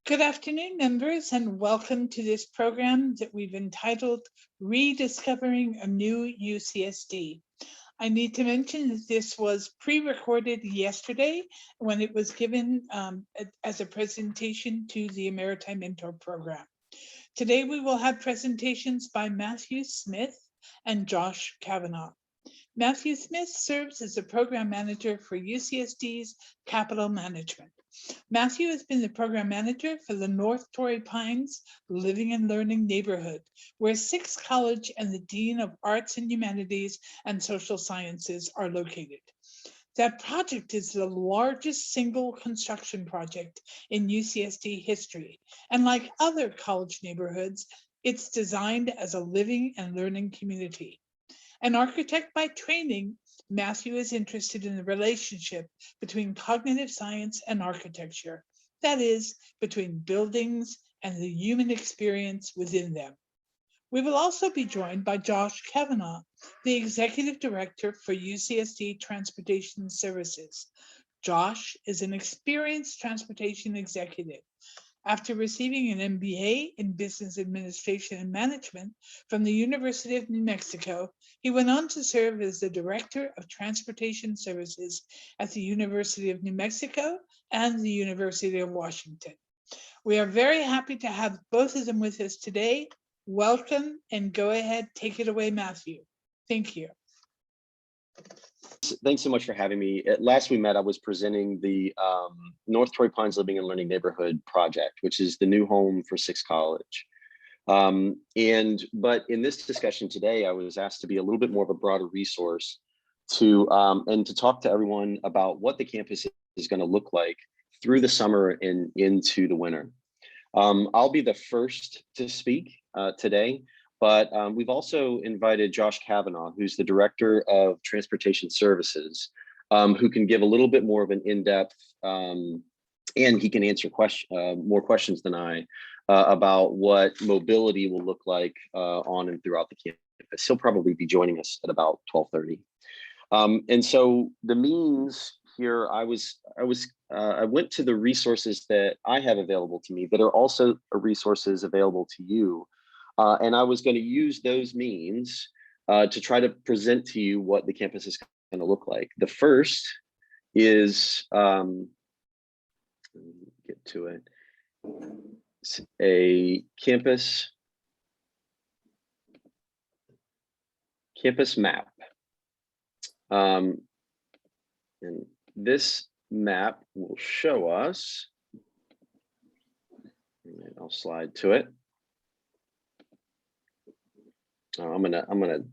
Good afternoon, members, and welcome to this program that we've entitled Rediscovering a New UCSD. I need to mention that this was pre-recorded yesterday when it was given as a presentation to the Emeriti Mentor Program. Today we will have presentations by Matthew Smith and Josh Kavanaugh. Matthew Smith serves as the program manager for UCSD's Capital Management. Matthew has been the program manager for the North Torrey Pines Living and Learning neighborhood, where Sixth College and the Dean of Arts and Humanities and Social Sciences are located. That project is the largest single construction project in UCSD history, and like other college neighborhoods, it's designed as a living and learning community. An architect by training, Matthew is interested in the relationship between cognitive science and architecture, that is, between buildings and the human experience within them. We will also be joined by Josh Kavanaugh, the Executive Director for UCSD Transportation Services. Josh is an experienced transportation executive. After receiving an MBA in Business Administration and Management from the University of New Mexico, he went on to serve as the Director of Transportation Services at the University of New Mexico and the University of Washington. We are very happy to have both of them with us today. Welcome, and go ahead, take it away, Matthew. Thank you. Thanks so much for having me. Last we met, I was presenting the North Torrey Pines Living and Learning Neighborhood project, which is the new home for Sixth College. But in this discussion today, I was asked to be a little bit more of a broader resource to talk to everyone about what the campus is going to look like through the summer and into the winter. I'll be the first to speak today. But we've also invited Josh Kavanaugh, who's the Director of Transportation Services, who can give a little bit more of an in-depth, and he can answer more questions than I about what mobility will look like on and throughout the campus. He'll probably be joining us at about 12:30. And so the means here, I went to the resources that I have available to me that are also resources available to you. And I was going to use those means to try to present to you what the campus is going to look like. The first is, get to it, it's a campus map. And this map will show us, and I'll slide to it. I'm gonna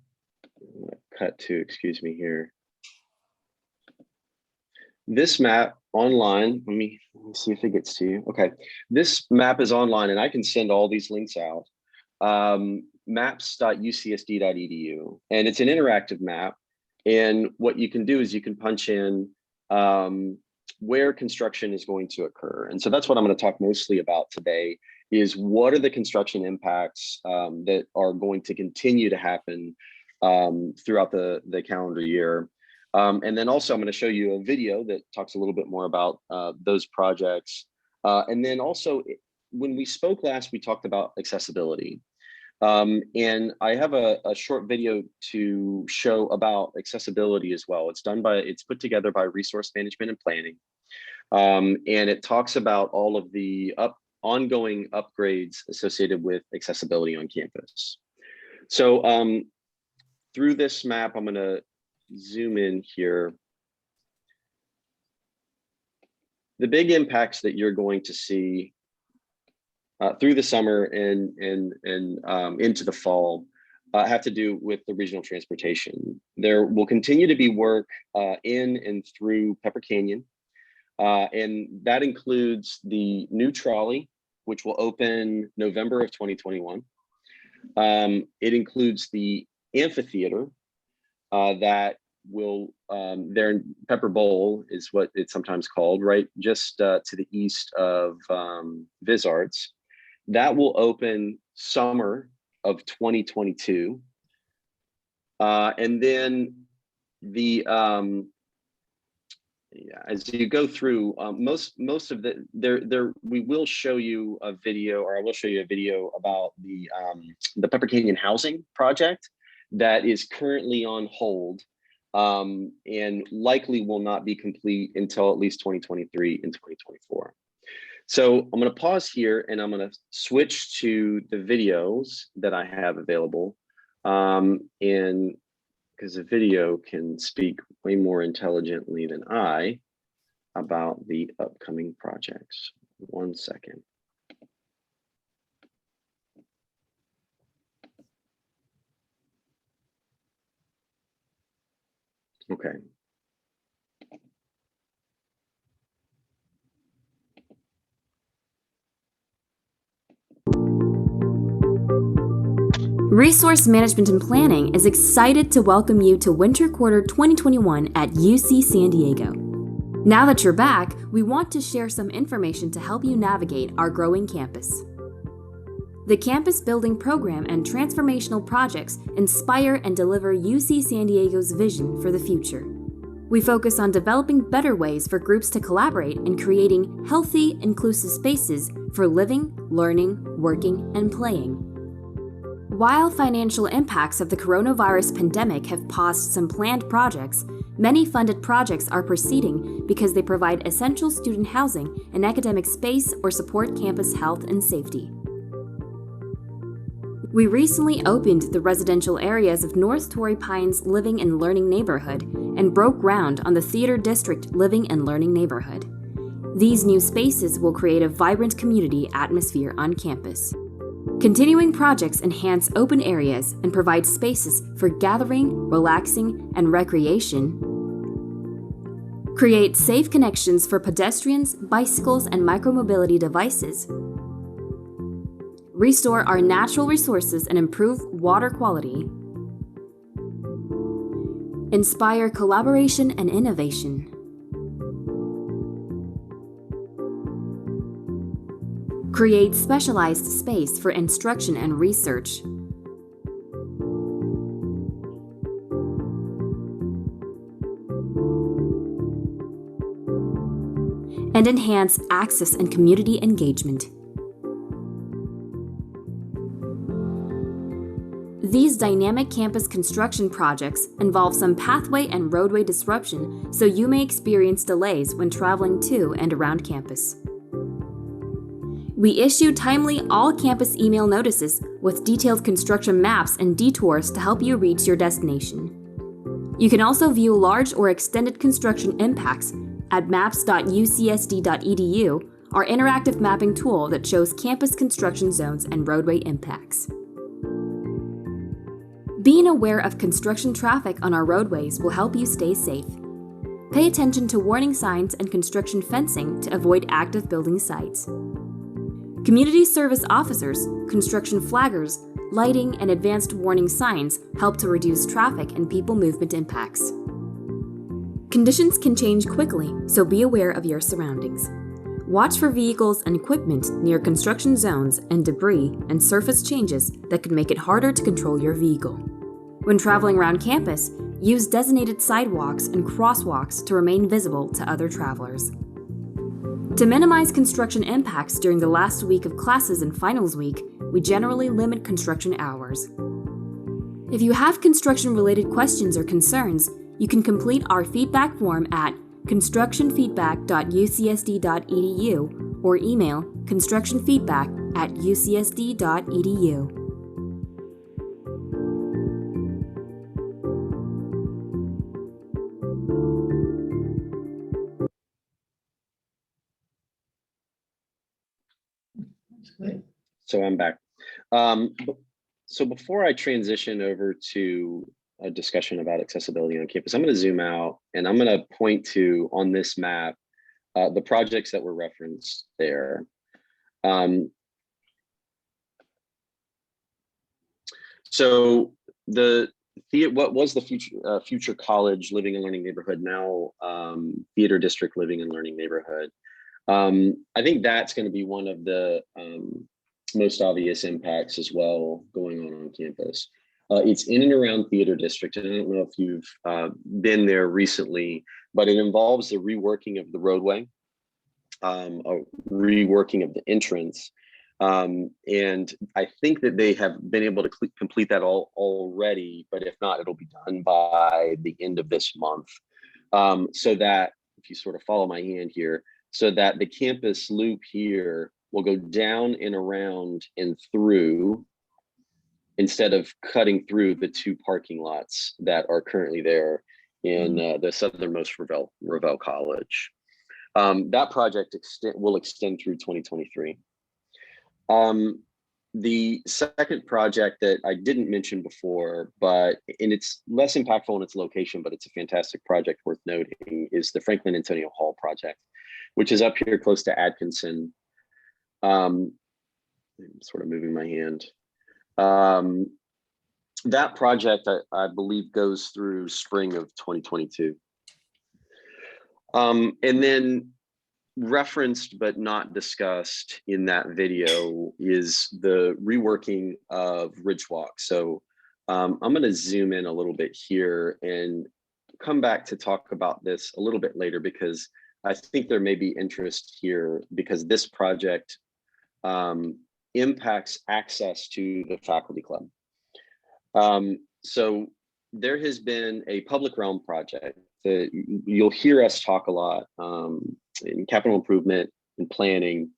cut to, excuse me here. This map online, let me see if it gets to you. Okay, this map is online and I can send all these links out. Maps.ucsd.edu, and it's an interactive map. And what you can do is you can punch in where construction is going to occur. And so that's what I'm going to talk mostly about today, is what are the construction impacts that are going to continue to happen throughout the calendar year. And then also I'm going to show you a video that talks a little bit more about those projects. And then also, when we spoke last, we talked about accessibility. And I have a short video to show about accessibility as well. It's put together by Resource Management and Planning. And it talks about all of the ongoing upgrades associated with accessibility on campus. So through this map, I'm going to zoom in here. The big impacts that you're going to see through the summer and into the fall have to do with the regional transportation. There will continue to be work in and through Pepper Canyon, and that includes the new trolley, which will open November of 2021. It includes the amphitheater that will, there in Pepper Bowl is what it's sometimes called, right just to the east of Viz Arts. That will open summer of 2022. And then the yeah, as you go through, most of we will show you a video, or I will show you a video about the Pepper Canyon housing project that is currently on hold, and likely will not be complete until at least 2023 and 2024. So I'm going to pause here and I'm going to switch to the videos that I have available, and because the video can speak way more intelligently than I about the upcoming projects. 1 second. Okay. Resource Management and Planning is excited to welcome you to Winter Quarter 2021 at UC San Diego. Now that you're back, we want to share some information to help you navigate our growing campus. The Campus Building Program and transformational projects inspire and deliver UC San Diego's vision for the future. We focus on developing better ways for groups to collaborate and creating healthy, inclusive spaces for living, learning, working, and playing. While financial impacts of the coronavirus pandemic have paused some planned projects, many funded projects are proceeding because they provide essential student housing and academic space or support campus health and safety. We recently opened the residential areas of North Torrey Pines Living and Learning Neighborhood and broke ground on the Theater District Living and Learning Neighborhood. These new spaces will create a vibrant community atmosphere on campus. Continuing projects enhance open areas and provide spaces for gathering, relaxing, and recreation. Create safe connections for pedestrians, bicycles, and micromobility devices. Restore our natural resources and improve water quality. Inspire collaboration and innovation. Create specialized space for instruction and research. And enhance access and community engagement. These dynamic campus construction projects involve some pathway and roadway disruption, so you may experience delays when traveling to and around campus. We issue timely all-campus email notices with detailed construction maps and detours to help you reach your destination. You can also view large or extended construction impacts at maps.ucsd.edu, our interactive mapping tool that shows campus construction zones and roadway impacts. Being aware of construction traffic on our roadways will help you stay safe. Pay attention to warning signs and construction fencing to avoid active building sites. Community service officers, construction flaggers, lighting, and advanced warning signs help to reduce traffic and people movement impacts. Conditions can change quickly, so be aware of your surroundings. Watch for vehicles and equipment near construction zones and debris and surface changes that could make it harder to control your vehicle. When traveling around campus, use designated sidewalks and crosswalks to remain visible to other travelers. To minimize construction impacts during the last week of classes and finals week, we generally limit construction hours. If you have construction-related questions or concerns, you can complete our feedback form at constructionfeedback.ucsd.edu or email constructionfeedback@ucsd.edu. So I'm back. So before I transition over to a discussion about accessibility on campus, I'm going to zoom out and I'm going to point to, on this map, the projects that were referenced there. So what was the future college living and learning neighborhood, now Theater District Living and Learning Neighborhood. I think that's going to be one of the most obvious impacts as well going on campus. It's in and around Theater District, and I don't know if you've been there recently, but it involves the reworking of the roadway, a reworking of the entrance. And I think that they have been able to complete that already, but if not, it'll be done by the end of this month. So that, if you sort of follow my hand here, so that the campus loop here will go down and around and through, instead of cutting through the two parking lots that are currently there in the southernmost Revelle College. That project will extend through 2023. The second project that I didn't mention before, and it's less impactful in its location, but it's a fantastic project worth noting, is the Franklin Antonio Hall project, which is up here close to Atkinson. I'm sort of moving my hand. That project, I believe, goes through spring of 2022. And then referenced but not discussed in that video is the reworking of Ridgewalk. So I'm going to zoom in a little bit here and come back to talk about this a little bit later, because I think there may be interest here, because this project impacts access to the faculty club. So there has been a public realm project that you'll hear us talk a lot in capital improvement and planning,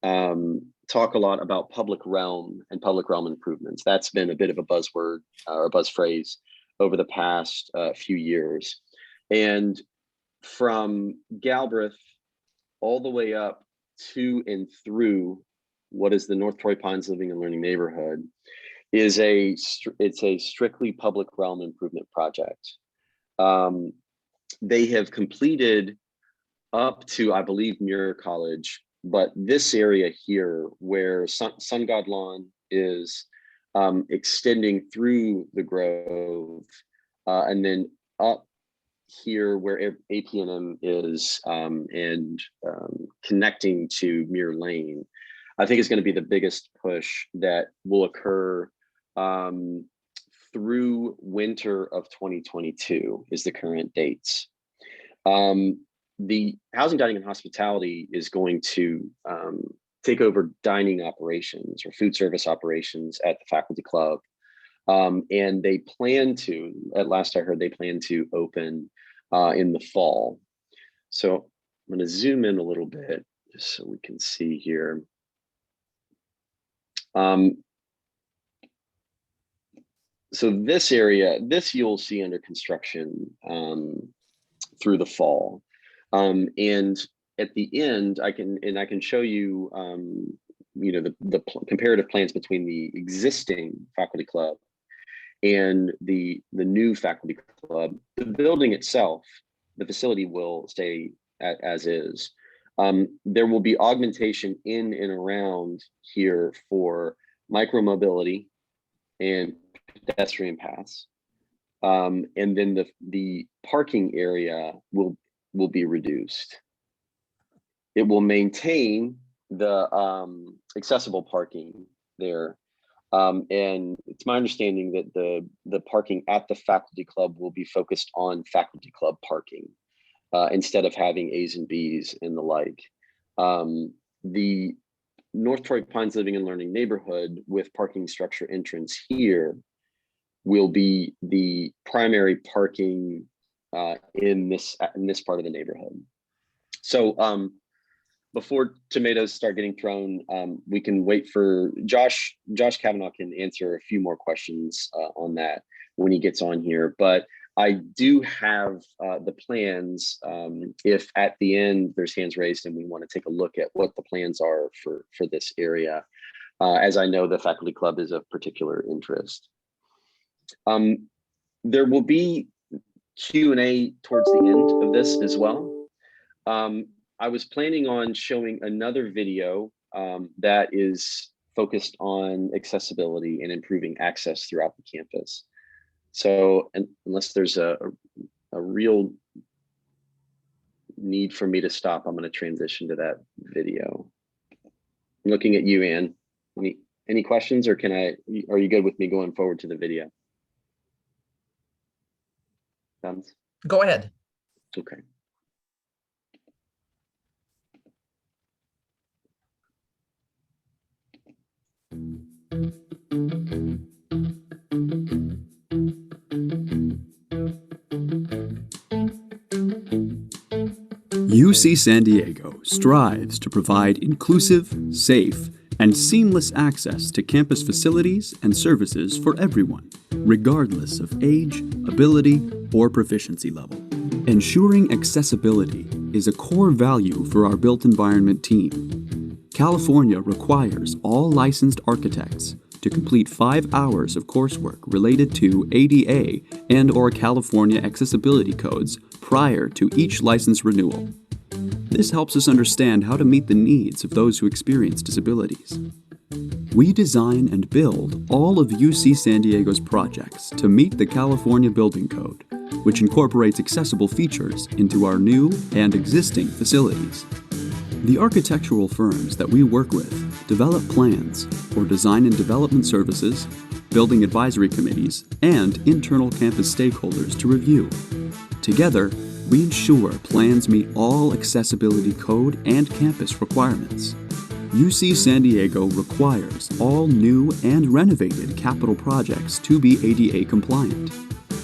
talk a lot about public realm and public realm improvements. That's been a bit of a buzzword or a buzz phrase over the past few years. And from Galbraith all the way up to and through what is the North Torrey Pines Living and Learning Neighborhood it's a strictly public realm improvement project. They have completed up to, I believe, Muir College, but this area here where Sun God Lawn is extending through the Grove, and then up here where APNM is and connecting to Muir Lane, I think is going to be the biggest push that will occur through winter of 2022 is the current dates. The Housing, Dining, and Hospitality is going to take over dining operations or food service operations at the faculty club. And they plan to, at last I heard, they plan to open in the fall. So I'm going to zoom in a little bit just so we can see here. So this area, you'll see under construction through the fall. And at the end, I can show you, the comparative plans between the existing faculty club and the new faculty club. The building itself, the facility will stay as is. There will be augmentation in and around here for micromobility and pedestrian paths. And then the parking area will be reduced. It will maintain the accessible parking there. And it's my understanding that the parking at the faculty club will be focused on faculty club parking instead of having A's and B's and the like. The North Torrey Pines Living and Learning Neighborhood with parking structure entrance here will be the primary parking in this part of the neighborhood. So before tomatoes start getting thrown, we can wait for Josh Kavanaugh can answer a few more questions on that when he gets on here. But I do have the plans if at the end there's hands raised and we want to take a look at what the plans are for this area, as I know the faculty club is of particular interest. There will be Q&A towards the end of this as well. I was planning on showing another video that is focused on accessibility and improving access throughout the campus. So unless there's a real need for me to stop, I'm going to transition to that video. I'm looking at you, Ann. Any questions, or are you good with me going forward to the video? Thumbs? Go ahead. Okay. UC San Diego strives to provide inclusive, safe, and seamless access to campus facilities and services for everyone, regardless of age, ability, or proficiency level. Ensuring accessibility is a core value for our built environment team. California requires all licensed architects to complete 5 hours of coursework related to ADA and/or California accessibility codes prior to each license renewal. This helps us understand how to meet the needs of those who experience disabilities. We design and build all of UC San Diego's projects to meet the California Building Code, which incorporates accessible features into our new and existing facilities. The architectural firms that we work with develop plans for design and development services, building advisory committees, and internal campus stakeholders to review. Together, we ensure plans meet all accessibility code and campus requirements. UC San Diego requires all new and renovated capital projects to be ADA compliant.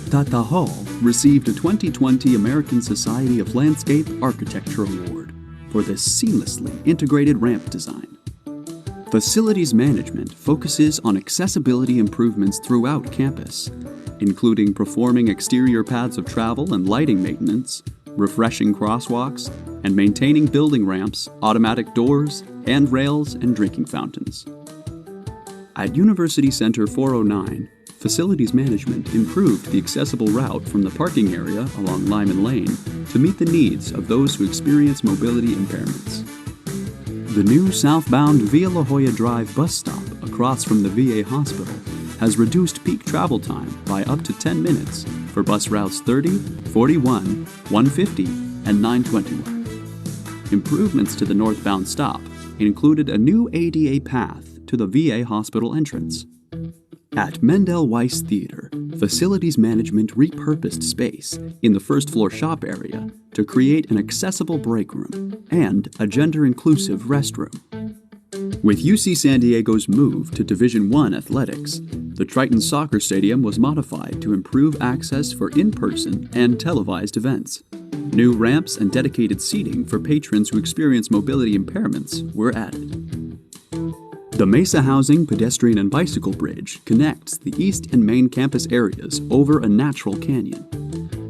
Tata Hall received a 2020 American Society of Landscape Architecture Award for this seamlessly integrated ramp design. Facilities management focuses on accessibility improvements throughout campus, including performing exterior paths of travel and lighting maintenance, refreshing crosswalks, and maintaining building ramps, automatic doors, handrails, and drinking fountains. At University Center 409, facilities management improved the accessible route from the parking area along Lyman Lane to meet the needs of those who experience mobility impairments. The new southbound Via La Jolla Drive bus stop across from the VA hospital has reduced peak travel time by up to 10 minutes for bus routes 30, 41, 150, and 921. Improvements to the northbound stop included a new ADA path to the VA hospital entrance. At Mendel Weiss Theater, facilities management repurposed space in the first-floor shop area to create an accessible break room and a gender-inclusive restroom. With UC San Diego's move to Division I athletics, the Triton Soccer Stadium was modified to improve access for in-person and televised events. New ramps and dedicated seating for patrons who experience mobility impairments were added. The Mesa Housing Pedestrian and Bicycle Bridge connects the east and main campus areas over a natural canyon.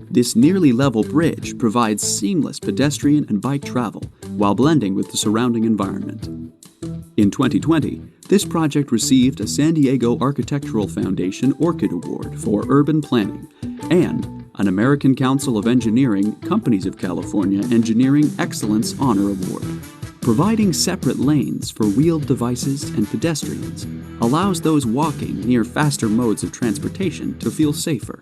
This nearly level bridge provides seamless pedestrian and bike travel while blending with the surrounding environment. In 2020, this project received a San Diego Architectural Foundation Orchid Award for urban planning and an American Council of Engineering Companies of California Engineering Excellence Honor Award. Providing separate lanes for wheeled devices and pedestrians allows those walking near faster modes of transportation to feel safer.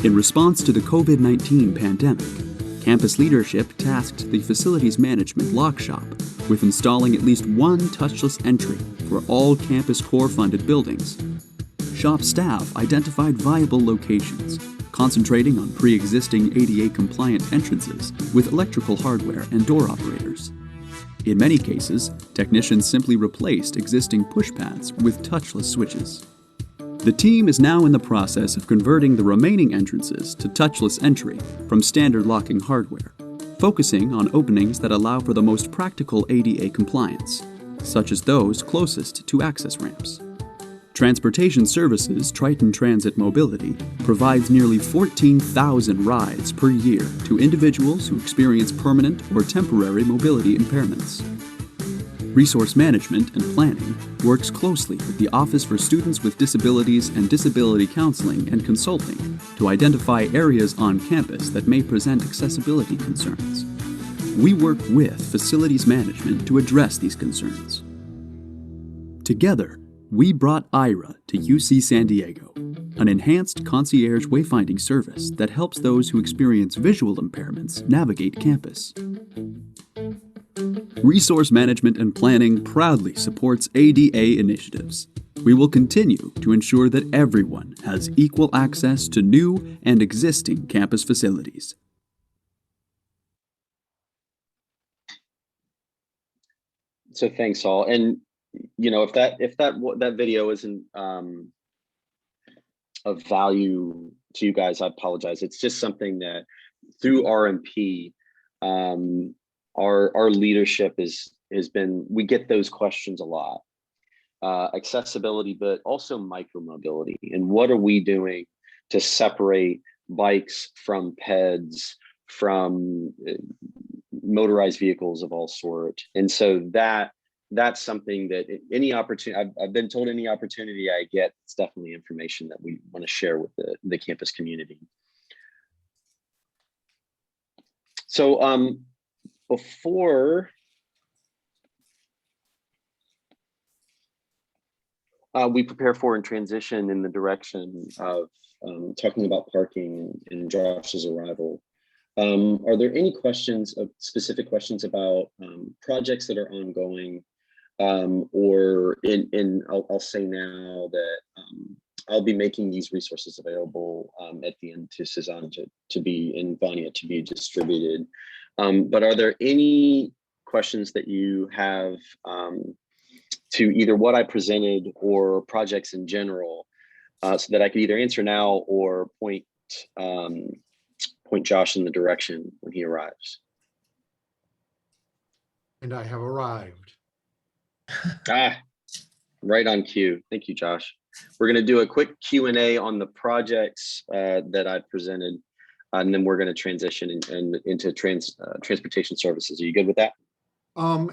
In response to the COVID-19 pandemic, campus leadership tasked the Facilities Management Lock Shop with installing at least one touchless entry for all campus core-funded buildings. Shop staff identified viable locations, concentrating on pre-existing ADA-compliant entrances with electrical hardware and door operators. In many cases, technicians simply replaced existing push pads with touchless switches. The team is now in the process of converting the remaining entrances to touchless entry from standard locking hardware, focusing on openings that allow for the most practical ADA compliance, such as those closest to access ramps. Transportation Services Triton Transit Mobility provides nearly 14,000 rides per year to individuals who experience permanent or temporary mobility impairments. Resource Management and Planning works closely with the Office for Students with Disabilities and Disability Counseling and Consulting to identify areas on campus that may present accessibility concerns. We work with Facilities Management to address these concerns. Together, we brought IRA to UC San Diego, an enhanced concierge wayfinding service that helps those who experience visual impairments navigate campus. Resource Management and Planning proudly supports ADA initiatives. we will continue to ensure that everyone has equal access to new and existing campus facilities. So thanks all. And if that video isn't of value to you guys, I apologize. It's just something that through RMP, our leadership has been, we get those questions a lot. Accessibility, but also micromobility. And what are we doing to separate bikes from peds, from motorized vehicles of all sort? And so that's something that any opportunity, I've been told any opportunity I get, it's definitely information that we want to share with the campus community. So before we prepare for and transition in the direction of talking about parking and Josh's arrival, are there any questions, specific questions about projects that are ongoing? Or I'll say now that I'll be making these resources available at the end to Suzanne to be, and Vanya to be distributed. But are there any questions that you have to either what I presented or projects in general, so that I could either answer now or point Josh in the direction when he arrives? And I have arrived. Right on cue. Thank you, Josh. We're going to do a quick Q&A on the projects that I presented, and then we're going to transition into transportation services. Are you good with that?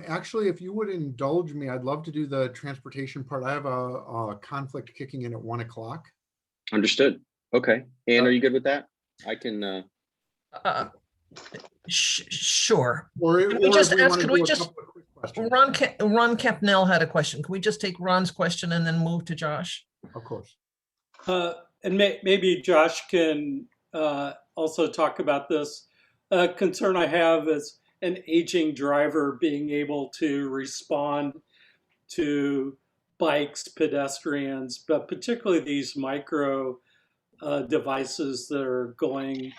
Actually, if you would indulge me, I'd love to do the transportation part. I have a conflict kicking in at 1 o'clock. Understood. Okay. And are you good with that? I can. Sure. Or Can we just ask, could we just, Ron Kepnell had a question. Can we just take Ron's question and then move to Josh? Of course. And maybe Josh can also talk about this. Concern I have is an aging driver being able to respond to bikes, pedestrians, but particularly these micro devices that are going,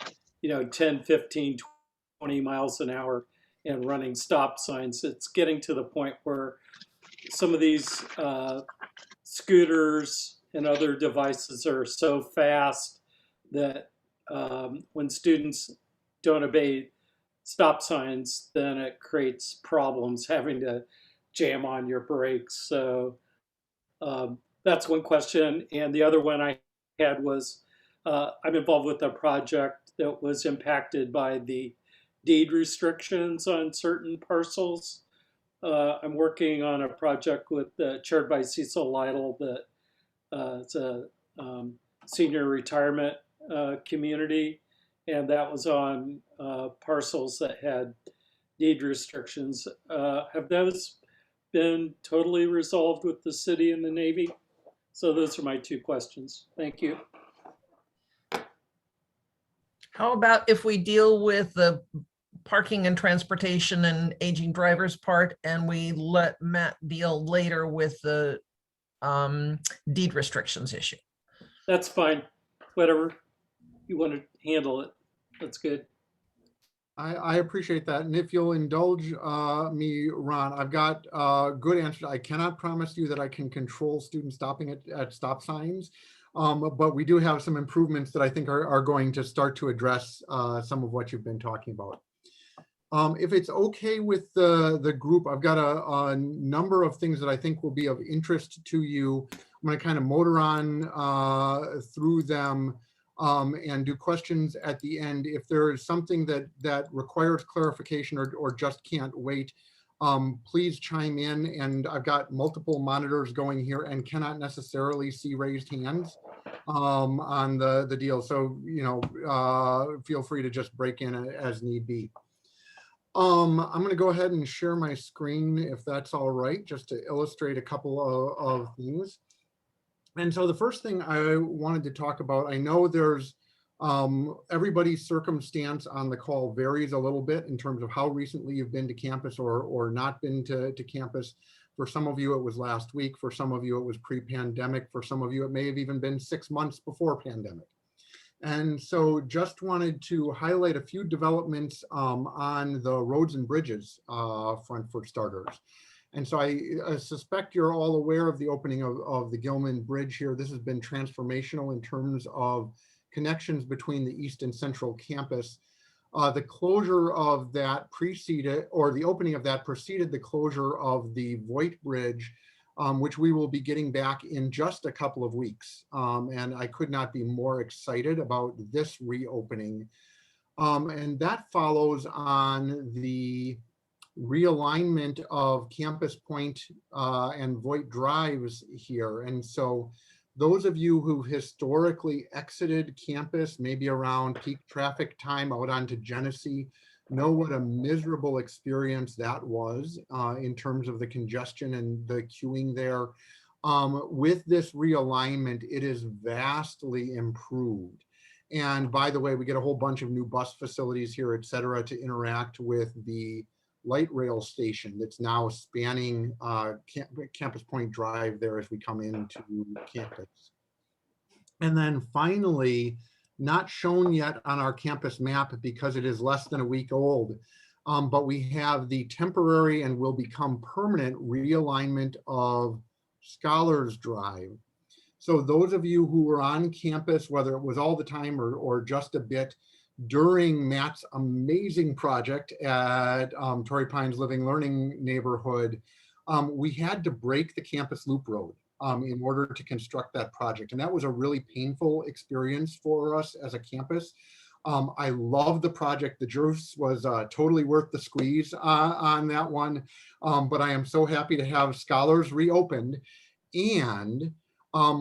10, 15, 20 miles an hour and running stop signs. It's getting to the point where some of these scooters and other devices are so fast that when students don't obey stop signs, then it creates problems having to jam on your brakes. So that's one question. And the other one I had was, I'm involved with a project that was impacted by the deed restrictions on certain parcels. I'm working on a project with chaired by Cecil Lytle that it's a senior retirement community, and that was on parcels that had deed restrictions. Have those been totally resolved with the city and the Navy? So those are my two questions. Thank you. How about if we deal with the parking and transportation and aging drivers part, and we let Matt deal later with the deed restrictions issue? That's fine. Whatever you want to handle it. That's good. I appreciate that. And if you'll indulge me, Ron, I've got good answers. I cannot promise you that I can control students stopping at stop signs, but we do have some improvements that I think are going to start to address some of what you've been talking about. If it's okay with the group, I've got a number of things that I think will be of interest to you. I'm going to kind of motor on through them and do questions at the end. If there is something that requires clarification or just can't wait, please chime in. And I've got multiple monitors going here and cannot necessarily see raised hands on the deal. So, feel free to just break in as need be. I'm going to go ahead and share my screen if that's all right, just to illustrate a couple of things. And so the first thing I wanted to talk about, I know there's everybody's circumstance on the call varies a little bit in terms of how recently you've been to campus or not been to campus. For some of you, it was last week. For some of you, it was pre-pandemic. For some of you, it may have even been 6 months before pandemic. And so just wanted to highlight a few developments on the roads and bridges front for starters. And so I suspect you're all aware of the opening of the Gilman Bridge here. This has been transformational in terms of connections between the East and Central campus. The closure of that preceded, or the opening of that preceded the closure of the Voigt Bridge, which we will be getting back in just a couple of weeks. And I could not be more excited about this reopening. And that follows on the realignment of Campus Point and Voigt Drives here. And so those of you who historically exited campus, maybe around peak traffic time out onto Genesee, know what a miserable experience that was in terms of the congestion and the queuing there. With this realignment, it is vastly improved. And by the way, we get a whole bunch of new bus facilities here, et cetera, to interact with the light rail station that's now spanning Campus Point Drive there as we come into campus. And then finally, not shown yet on our campus map because it is less than a week old, but we have the temporary and will become permanent realignment of Scholars Drive. So those of you who were on campus, whether it was all the time or just a bit, during Matt's amazing project at Torrey Pines Living Learning Neighborhood, we had to break the campus loop road in order to construct that project. And that was a really painful experience for us as a campus. I love the project. The juice was totally worth the squeeze on that one. But I am so happy to have Scholars reopened. And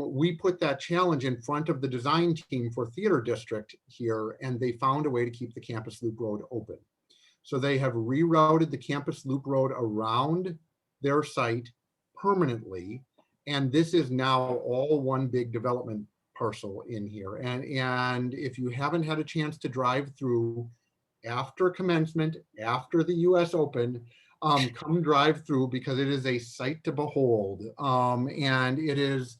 we put that challenge in front of the design team for Theater District here, and they found a way to keep the campus loop road open. So they have rerouted the campus loop road around their site permanently. And this is now all one big development parcel in here. And if you haven't had a chance to drive through after commencement, after the US Open, come drive through because it is a sight to behold. And it is,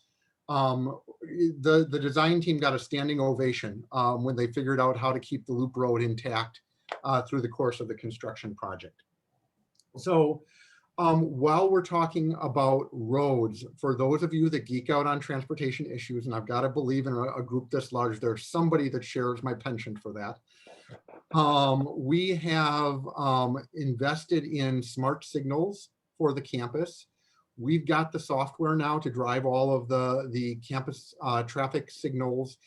the design team got a standing ovation when they figured out how to keep the loop road intact through the course of the construction project. So while we're talking about roads, for those of you that geek out on transportation issues, and I've got to believe in a group this large, there's somebody that shares my penchant for that. We have invested in smart signals for the campus. We've got the software now to drive all of the campus traffic signals,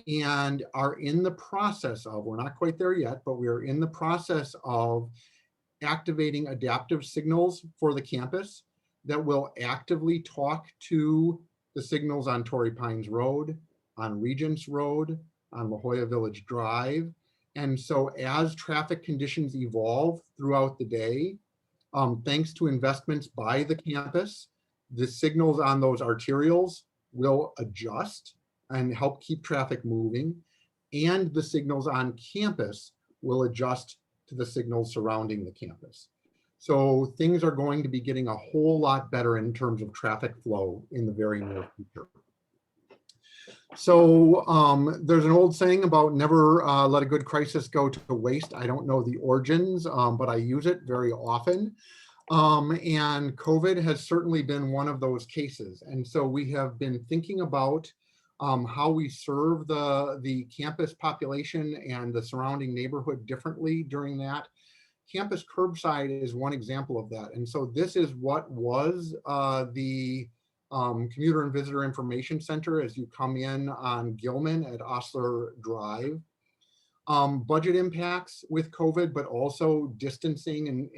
and are in the process of, we're not quite there yet, but we are in the process of activating adaptive signals for the campus that will actively talk to the signals on Torrey Pines Road, on Regents Road, on La Jolla Village Drive. And so as traffic conditions evolve throughout the day, thanks to investments by the campus, the signals on those arterials will adjust and help keep traffic moving, and the signals on campus will adjust to the signals surrounding the campus. So things are going to be getting a whole lot better in terms of traffic flow in the very near future. So there's an old saying about never let a good crisis go to waste. I don't know the origins, but I use it very often. And COVID has certainly been one of those cases. And so we have been thinking about how we serve the campus population and the surrounding neighborhood differently during that. Campus curbside is one example of that. And so this is what was the Commuter and Visitor Information Center as you come in on Gilman at Osler Drive. Budget impacts with COVID, but also distancing and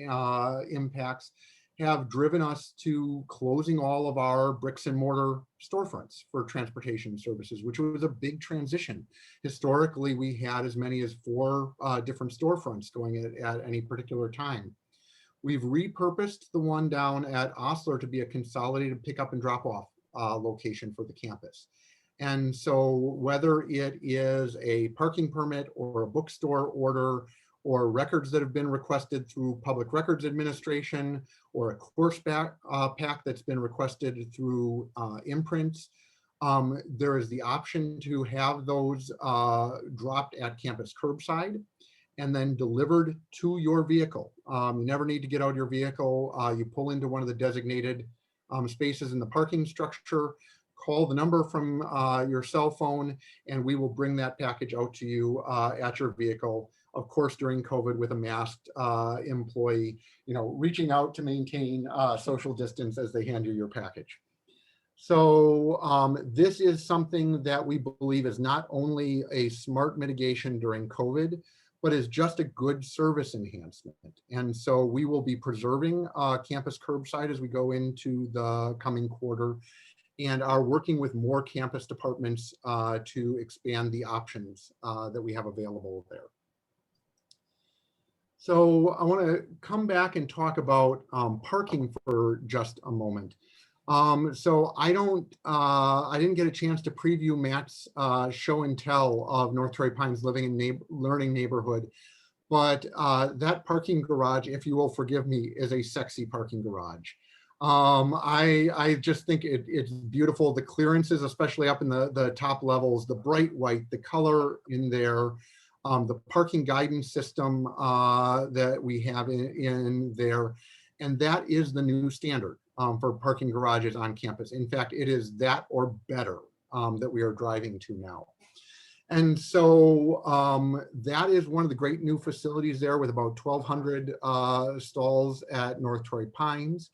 impacts have driven us to closing all of our bricks and mortar storefronts for transportation services, which was a big transition. Historically, we had as many as 4 different storefronts going at any particular time. We've repurposed the one down at Osler to be a consolidated pickup and drop off location for the campus. And so whether it is a parking permit or a bookstore order or records that have been requested through Public Records Administration, or a course pack that's been requested through imprints. There is the option to have those dropped at campus curbside and then delivered to your vehicle. You never need to get out your vehicle. You pull into one of the designated spaces in the parking structure, call the number from your cell phone, and we will bring that package out to you at your vehicle. Of course, during COVID, with a masked employee, reaching out to maintain social distance as they hand you your package. So this is something that we believe is not only a smart mitigation during COVID, but is just a good service enhancement. And so we will be preserving campus curbside as we go into the coming quarter, and are working with more campus departments to expand the options that we have available there. So I want to come back and talk about parking for just a moment. So I didn't get a chance to preview Matt's show and tell of North Torrey Pines Living and Learning Neighborhood, but that parking garage, if you will forgive me, is a sexy parking garage. I just think it's beautiful. The clearances, especially up in the top levels, the bright white, the color in there, the parking guidance system that we have in there, and that is the new standard for parking garages on campus. In fact, it is that or better that we are driving to now. And so that is one of the great new facilities there, with about 1,200 stalls at North Torrey Pines.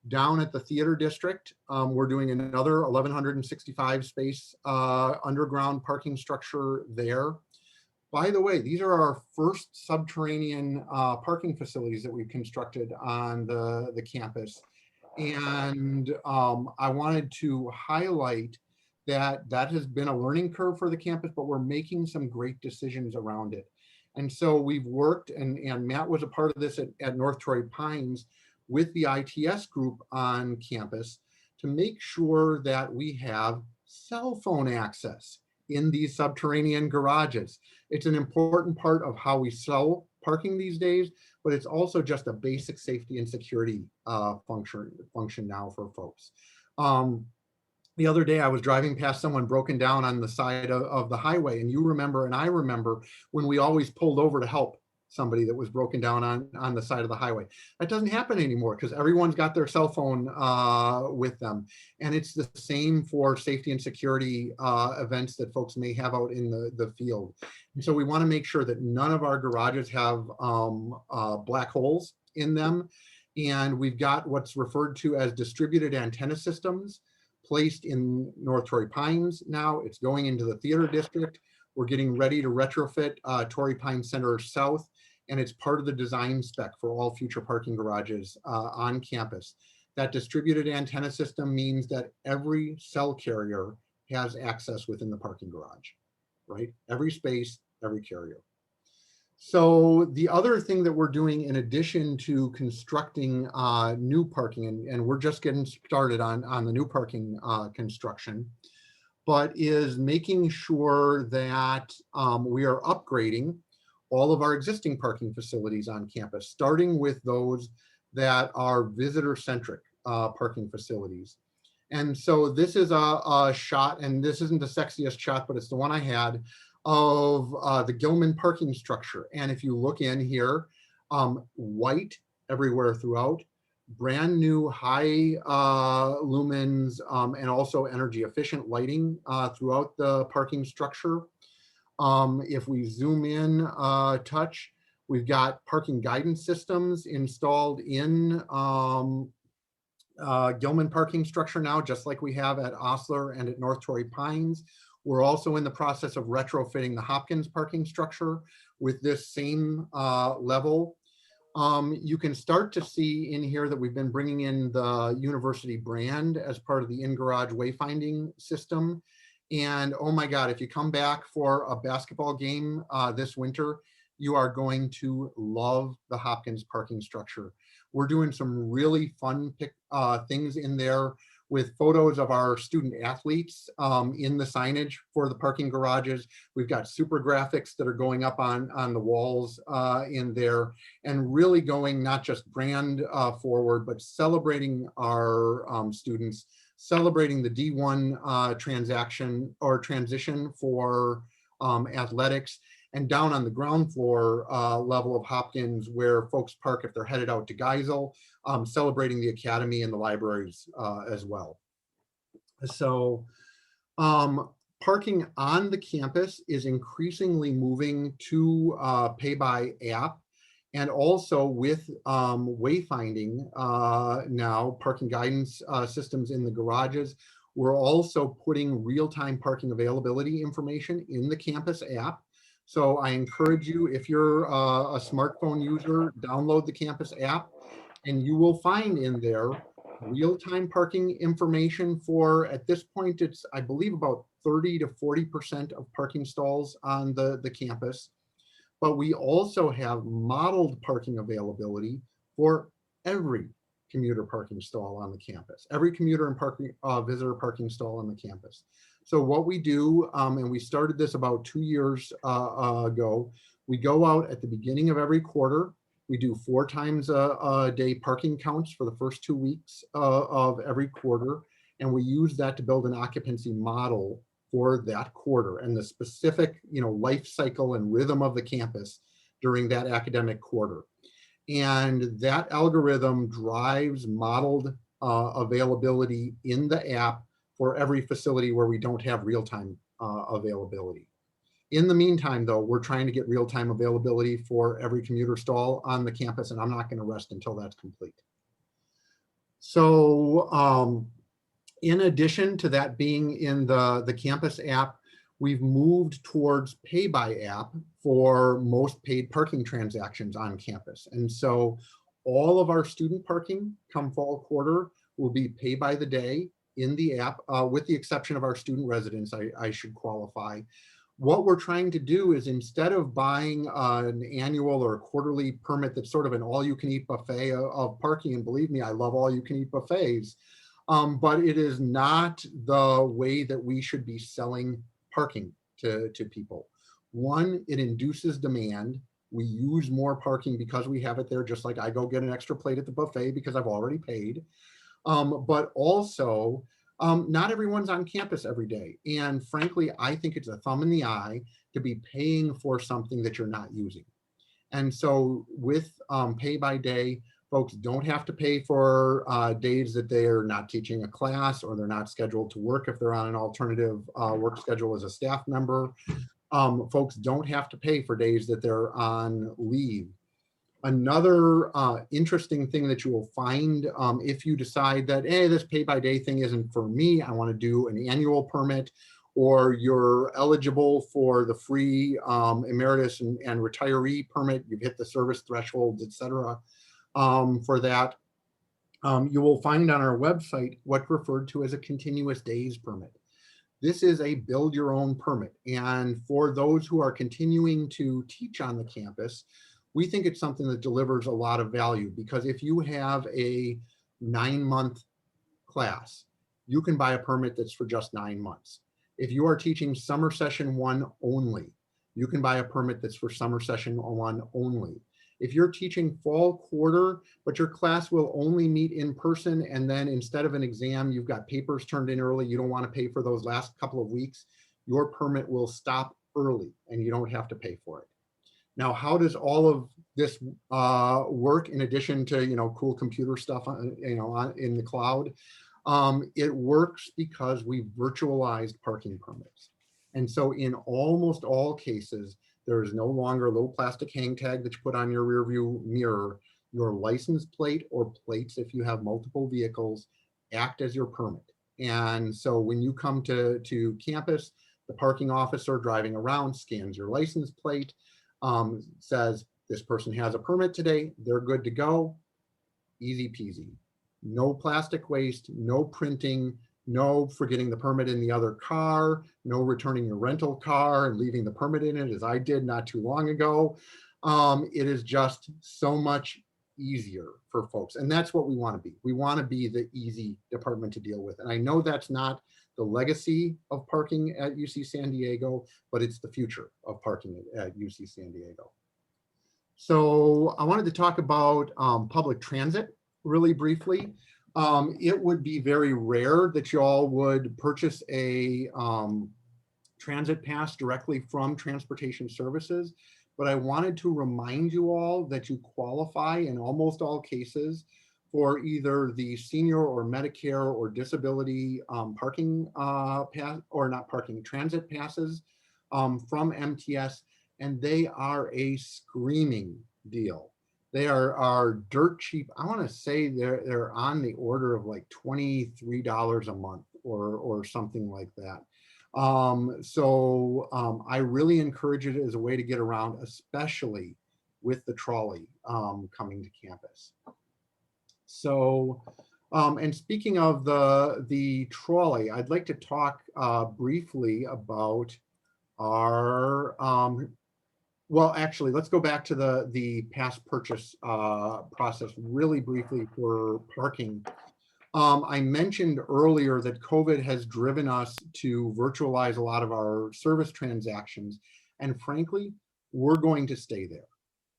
Down at the theater district, we're doing another 1,165 space underground parking structure there. By the way, these are our first subterranean parking facilities that we've constructed on the campus. And I wanted to highlight that has been a learning curve for the campus, but we're making some great decisions around it. And so we've worked, and Matt was a part of this at North Torrey Pines with the ITS group on campus, to make sure that we have cell phone access in these subterranean garages. It's an important part of how we sell parking these days, but it's also just a basic safety and security function now for folks. The other day I was driving past someone broken down on the side of the highway, and you remember, and I remember, when we always pulled over to help somebody that was broken down on the side of the highway. That doesn't happen anymore because everyone's got their cell phone with them. And it's the same for safety and security events that folks may have out in the field. And so we want to make sure that none of our garages have black holes in them. And we've got what's referred to as distributed antenna systems placed in North Torrey Pines now. It's going into the theater district. We're getting ready to retrofit Torrey Pines Center South, and it's part of the design spec for all future parking garages on campus. That distributed antenna system means that every cell carrier has access within the parking garage, right? Every space, every carrier. So the other thing that we're doing, in addition to constructing new parking, and we're just getting started on the new parking construction, but is making sure that we are upgrading all of our existing parking facilities on campus, starting with those that are visitor-centric parking facilities. And so this is a shot, and this isn't the sexiest shot, but it's the one I had, of the Gilman parking structure. And if you look in here, white everywhere throughout, brand new high lumens and also energy efficient lighting throughout the parking structure. If we zoom in a touch, we've got parking guidance systems installed in Gilman parking structure now, just like we have at Osler and at North Torrey Pines. We're also in the process of retrofitting the Hopkins parking structure with this same level. You can start to see in here that we've been bringing in the university brand as part of the in-garage wayfinding system. And oh my God, if you come back for a basketball game this winter, you are going to love the Hopkins parking structure. We're doing some really fun things in there with photos of our student athletes in the signage for the parking garages. We've got super graphics that are going up on the walls in there, and really going not just brand forward, but celebrating our students, celebrating the D1 transition for athletics, and down on the ground floor level of Hopkins, where folks park if they're headed out to Geisel, celebrating the academy and the libraries as well. So parking on the campus is increasingly moving to pay by app, and also with wayfinding now, parking guidance systems in the garages. We're also putting real-time parking availability information in the campus app. So I encourage you, if you're a smartphone user, download the campus app, and you will find in there real-time parking information for, at this point, it's, I believe, about 30 to 40% of parking stalls on the campus. But we also have modeled parking availability for every commuter parking stall on the campus, every commuter and visitor parking stall on the campus. So what we do, and we started this about 2 years ago, we go out at the beginning of every quarter. We do 4 times a day parking counts for the first 2 weeks of every quarter. And we use that to build an occupancy model for that quarter and the specific, life cycle and rhythm of the campus during that academic quarter. And that algorithm drives modeled availability in the app for every facility where we don't have real-time availability. In the meantime, though, we're trying to get real-time availability for every commuter stall on the campus, and I'm not going to rest until that's complete. So in addition to that being in the campus app, we've moved towards pay by app for most paid parking transactions on campus. And so all of our student parking come fall quarter will be pay by the day in the app, with the exception of our student residents, I should qualify. What we're trying to do is, instead of buying an annual or a quarterly permit that's sort of an all-you-can-eat buffet of parking, and believe me, I love all-you-can-eat buffets, but it is not the way that we should be selling parking to people. One, it induces demand. We use more parking because we have it there, just like I go get an extra plate at the buffet because I've already paid. But also, not everyone's on campus every day. And frankly, I think it's a thumb in the eye to be paying for something that you're not using. And so with pay by day, folks don't have to pay for days that they're not teaching a class or they're not scheduled to work if they're on an alternative work schedule as a staff member. Folks don't have to pay for days that they're on leave. Another interesting thing that you will find if you decide that, hey, this pay by day thing isn't for me, I want to do an annual permit, or you're eligible for the free emeritus and retiree permit, you've hit the service thresholds, et cetera, for that, you will find on our website what's referred to as a continuous days permit. This is a build your own permit. And for those who are continuing to teach on the campus, we think it's something that delivers a lot of value, because if you have a 9-month class, you can buy a permit that's for just 9 months. If you are teaching summer session 1 only, you can buy a permit that's for summer session 1 only. If you're teaching fall quarter, but your class will only meet in person, and then instead of an exam, you've got papers turned in early, you don't want to pay for those last couple of weeks, your permit will stop early and you don't have to pay for it. Now, how does all of this work in addition to, cool computer stuff, in the cloud? It works because we virtualized parking permits. And so in almost all cases, there is no longer a little plastic hang tag that you put on your rear view mirror. Your license plate or plates, if you have multiple vehicles, act as your permit. And so when you come to campus, the parking officer driving around scans your license plate, says this person has a permit today, they're good to go, easy peasy. No plastic waste, no printing, no forgetting the permit in the other car, no returning your rental car and leaving the permit in it, as I did not too long ago. It is just so much easier for folks. And that's what we want to be. We want to be the easy department to deal with. And I know that's not the legacy of parking at UC San Diego, but it's the future of parking at UC San Diego. So I wanted to talk about public transit really briefly. It would be very rare that y'all would purchase a transit pass directly from Transportation Services, but I wanted to remind you all that you qualify in almost all cases for either the senior or Medicare or disability parking pass, or not parking, transit passes from MTS, and they are a screaming deal. They are dirt cheap. I want to say they're on the order of like $23 a month or something like that. I really encourage it as a way to get around, especially with the trolley coming to campus. So, and speaking of the trolley, I'd like to talk briefly about our, well, actually, let's go back to the pass purchase process really briefly for parking. I mentioned earlier that COVID has driven us to virtualize a lot of our service transactions. And frankly, we're going to stay there.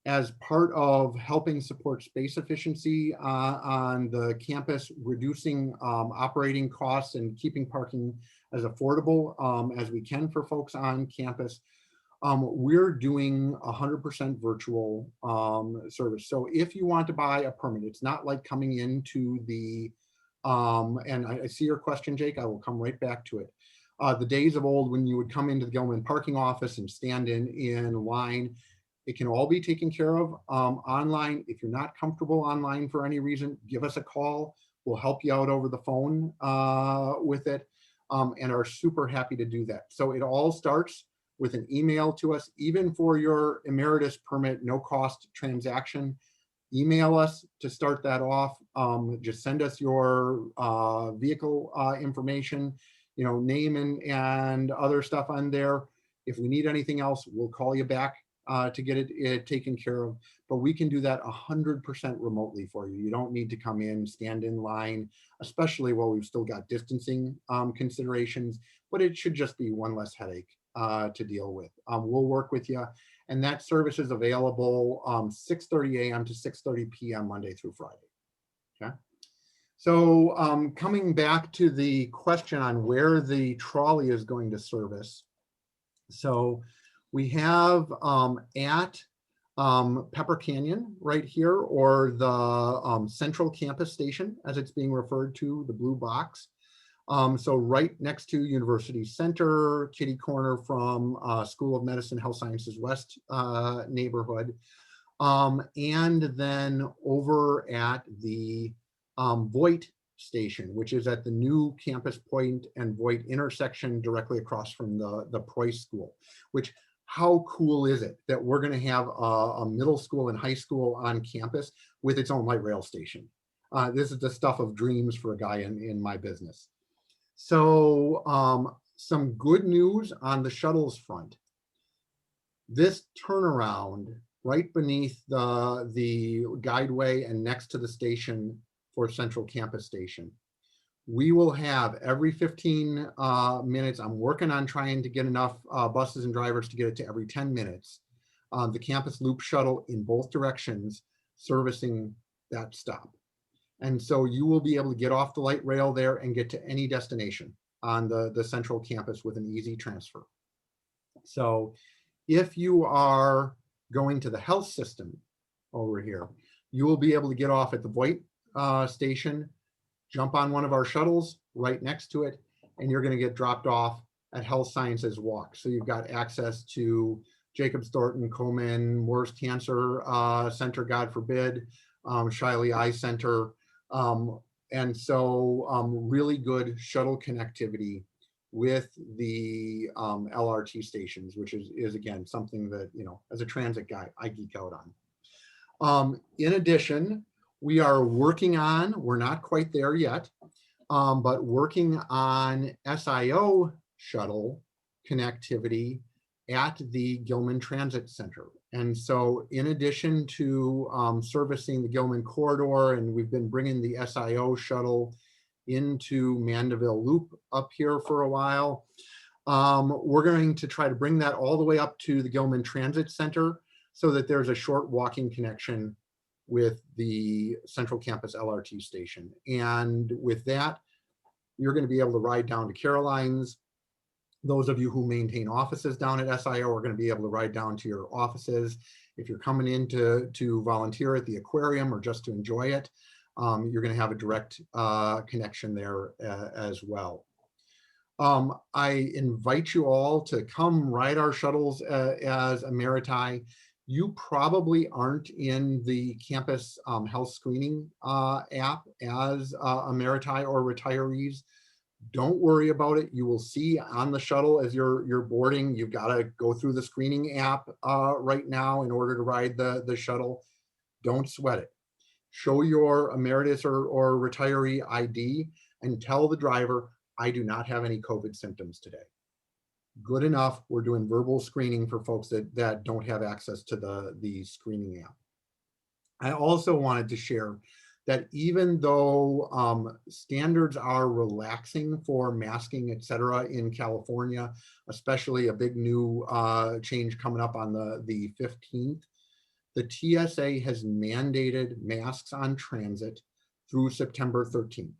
As part of helping support space efficiency on the campus, reducing operating costs and keeping parking as affordable as we can for folks on campus, we're doing 100% virtual service. So if you want to buy a permit, it's not like coming into the, and I see your question, Jake, I will come right back to it. The days of old when you would come into the Gilman parking office and stand in line, it can all be taken care of online. If you're not comfortable online for any reason, give us a call. We'll help you out over the phone with it, and are super happy to do that. So it all starts with an email to us, even for your emeritus permit, no cost transaction. Email us to start that off. Just send us your vehicle information, name and other stuff on there. If we need anything else, we'll call you back to get it taken care of. But we can do that 100% remotely for you. You don't need to come in, stand in line, especially while we've still got distancing considerations, but it should just be one less headache to deal with. We'll work with you. And that service is available 6:30 a.m. to 6:30 p.m. Monday through Friday. Okay. So coming back to the question on where the trolley is going to service. So we have at Pepper Canyon right here, or the Central Campus Station, as it's being referred to, the blue box. So right next to University Center, kitty corner from School of Medicine, Health Sciences West neighborhood. And then over at the Voight Station, which is at the new Campus Point and Voight intersection directly across from the Preuss School, which, how cool is it that we're gonna have a middle school and high school on campus with its own light rail station? This is the stuff of dreams for a guy in my business. So some good news on the shuttles front. This turnaround right beneath the guideway and next to the station for Central Campus Station, we will have every 15 minutes. I'm working on trying to get enough buses and drivers to get it to every 10 minutes. The campus loop shuttle in both directions servicing that stop. And so you will be able to get off the light rail there and get to any destination on the central campus with an easy transfer. So if you are going to the health system over here, you will be able to get off at the Voight station, jump on one of our shuttles right next to it, and you're going to get dropped off at Health Sciences Walk. So you've got access to Jacobs Thornton, Komen, Moore's Cancer Center, God forbid, Shiley Eye Center. And so really good shuttle connectivity with the LRT stations, which is again, something that, as a transit guy, I geek out on. In addition, we are working on, we're not quite there yet, but working on SIO shuttle connectivity at the Gilman Transit Center. And so in addition to servicing the Gilman corridor, and we've been bringing the SIO shuttle into Mandeville Loop up here for a while, we're going to try to bring that all the way up to the Gilman Transit Center so that there's a short walking connection with the Central Campus LRT station. And with that, you're going to be able to ride down to Caroline's. Those of you who maintain offices down at SIO are going to be able to ride down to your offices. If you're coming in to volunteer at the aquarium or just to enjoy it, you're going to have a direct connection there as well. I invite you all to come ride our shuttles as Emeriti. You probably aren't in the campus health screening app as Emeriti or retirees. Don't worry about it. You will see on the shuttle as you're boarding, you've got to go through the screening app right now in order to ride the shuttle. Don't sweat it. Show your emeritus or retiree ID and tell the driver, I do not have any COVID symptoms today. Good enough. We're doing verbal screening for folks that don't have access to the screening app. I also wanted to share that even though standards are relaxing for masking, et cetera, in California, especially a big new change coming up on the 15th, the TSA has mandated masks on transit through September 13th.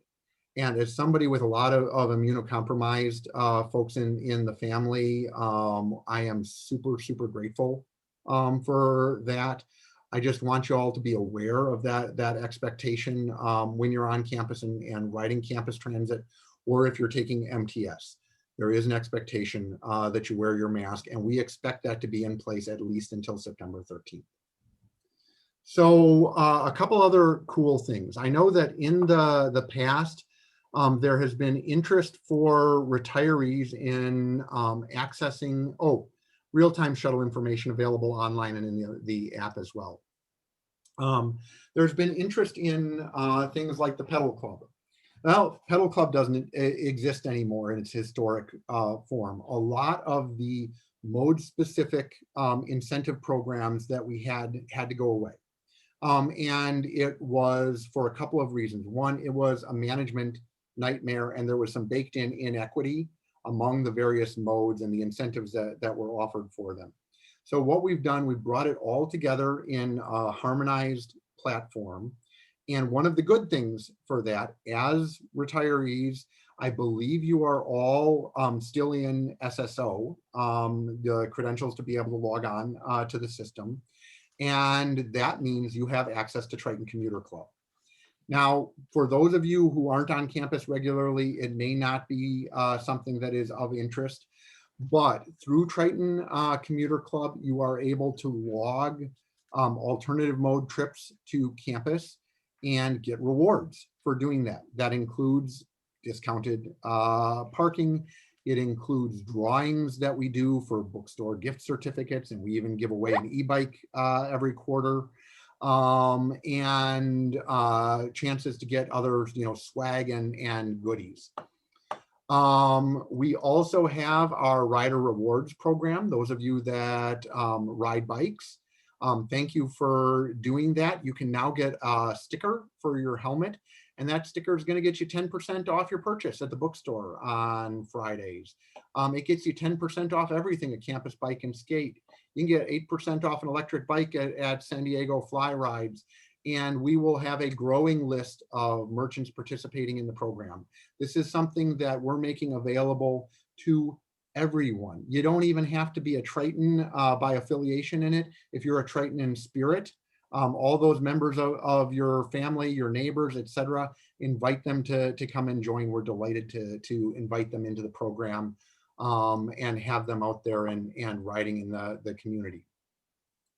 And as somebody with a lot of immunocompromised folks in the family, I am super, super grateful for that. I just want you all to be aware of that expectation when you're on campus and riding campus transit, or if you're taking MTS. There is an expectation that you wear your mask, and we expect that to be in place at least until September 13th. So a couple other cool things. I know that in the past, there has been interest for retirees in accessing, real-time shuttle information available online and in the app as well. There's been interest in things like the Pedal Club. Well, Pedal Club doesn't exist anymore in its historic form. A lot of the mode-specific incentive programs that we had to go away. And it was for a couple of reasons. One, it was a management nightmare, and there was some baked in inequity among the various modes and the incentives that were offered for them. So what we've done, we've brought it all together in a harmonized platform. And one of the good things for that, as retirees, I believe you are all still in SSO, the credentials to be able to log on to the system. And that means you have access to Triton Commuter Club. Now, for those of you who aren't on campus regularly, it may not be something that is of interest, but through Triton Commuter Club, you are able to log alternative mode trips to campus and get rewards for doing that. That includes discounted parking. It includes drawings that we do for bookstore gift certificates, and we even give away an e-bike every quarter. And chances to get other, swag and goodies. We also have our rider rewards program. Those of you that ride bikes, thank you for doing that. You can now get a sticker for your helmet, and that sticker is going to get you 10% off your purchase at the bookstore on Fridays. It gets you 10% off everything at Campus Bike and Skate. You can get 8% off an electric bike at San Diego Fly Rides. And we will have a growing list of merchants participating in the program. This is something that we're making available to everyone. You don't even have to be a Triton by affiliation in it. If you're a Triton in spirit, all those members of your family, your neighbors, etc., invite them to come and join. We're delighted to invite them into the program and have them out there and riding in the community.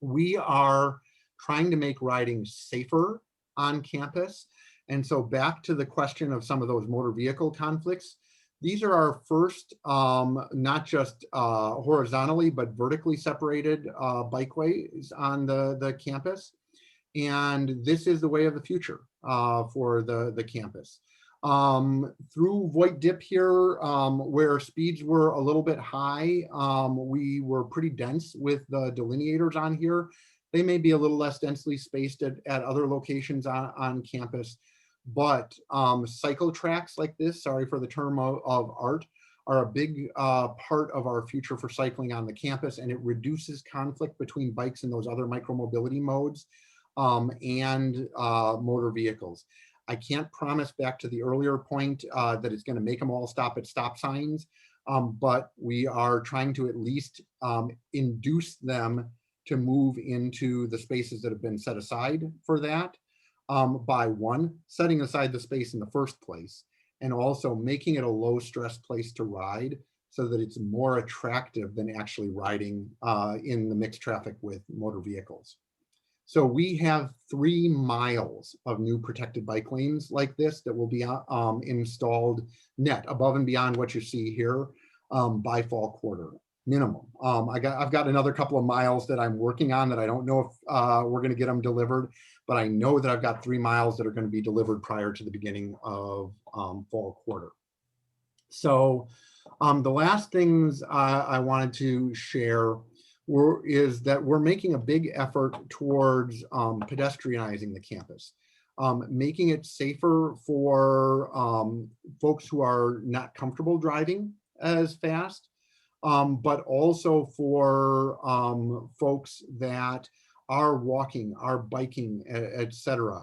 We are trying to make riding safer on campus. And so back to the question of some of those motor vehicle conflicts, these are our first, not just horizontally, but vertically separated bikeways on the campus. And this is the way of the future for the campus. Through Voigt Dip here, where speeds were a little bit high, we were pretty dense with the delineators on here. They may be a little less densely spaced at other locations on campus, but cycle tracks like this, sorry for the term of art, are a big part of our future for cycling on the campus, and it reduces conflict between bikes and those other micromobility modes and motor vehicles. I can't promise, back to the earlier point, that it's going to make them all stop at stop signs, but we are trying to at least induce them to move into the spaces that have been set aside for that, by one, setting aside the space in the first place, and also making it a low stress place to ride so that it's more attractive than actually riding in the mixed traffic with motor vehicles. So we have 3 miles of new protected bike lanes like this that will be installed net above and beyond what you see here by fall quarter minimum. I've got another couple of miles that I'm working on that I don't know if we're going to get them delivered, but I know that I've got 3 miles that are going to be delivered prior to the beginning of fall quarter. So the last things I wanted to share is that we're making a big effort towards pedestrianizing the campus, making it safer for folks who are not comfortable driving as fast, but also for folks that are walking, are biking, etc.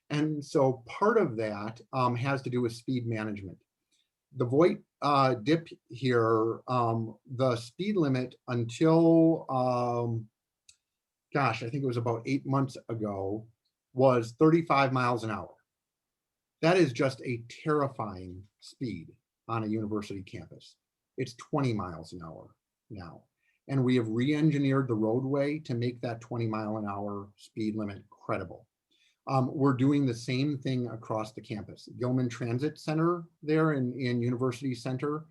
And so part of that has to do with speed management. The Voigt Dip here, the speed limit until, gosh, I think it was about 8 months ago, was 35 miles an hour. That is just a terrifying speed on a university campus. It's 20 miles an hour now. And we have re-engineered the roadway to make that 20-mile-an-hour speed limit credible. We're doing the same thing across the campus. Gilman Transit Center there in University Center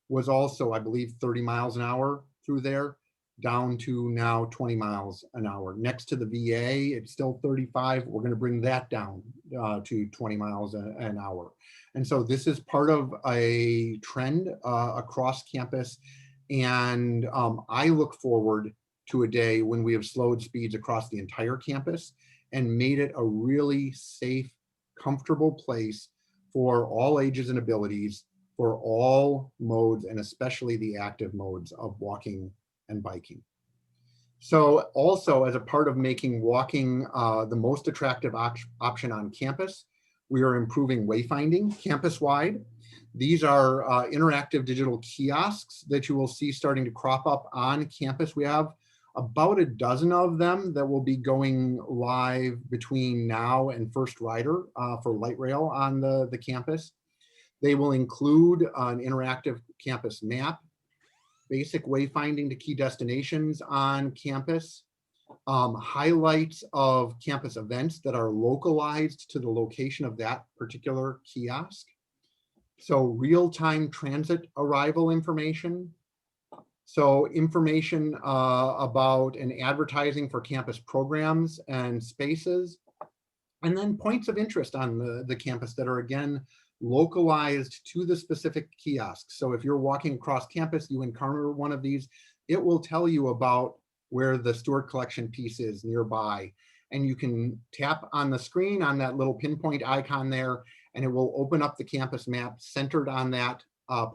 was also, I believe, 30 miles an hour through there, down to now 20 miles an hour. Next to the VA, it's still 35. We're going to bring that down to 20 miles an hour. And so this is part of a trend across campus. And I look forward to a day when we have slowed speeds across the entire campus and made it a really safe, comfortable place for all ages and abilities, for all modes, and especially the active modes of walking and biking. So also, as a part of making walking the most attractive option on campus, we are improving wayfinding campus-wide. These are interactive digital kiosks that you will see starting to crop up on campus. We have about a dozen of them that will be going live between now and first rider for light rail on the campus. They will include an interactive campus map, basic wayfinding to key destinations on campus, highlights of campus events that are localized to the location of that particular kiosk. So real-time transit arrival information. So information about and advertising for campus programs and spaces. And then points of interest on the campus that are, again, localized to the specific kiosk. So if you're walking across campus, you encounter one of these, it will tell you about where the Stewart collection piece is nearby. And you can tap on the screen on that little pinpoint icon there, and it will open up the campus map centered on that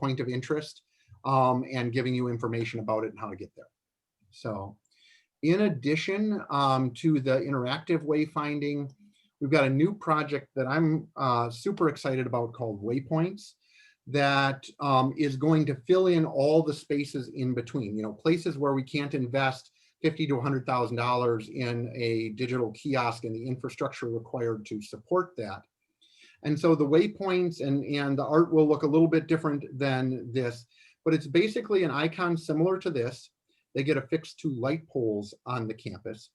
point of interest and giving you information about it and how to get there. So in addition to the interactive wayfinding, we've got a new project that I'm super excited about called Waypoints that is going to fill in all the spaces in between, you know, places where we can't invest $50,000 to $100,000 in a digital kiosk and the infrastructure required to support that. And so the waypoints and the art will look a little bit different than this, but it's basically an icon similar to this. They get affixed to light poles on the campus.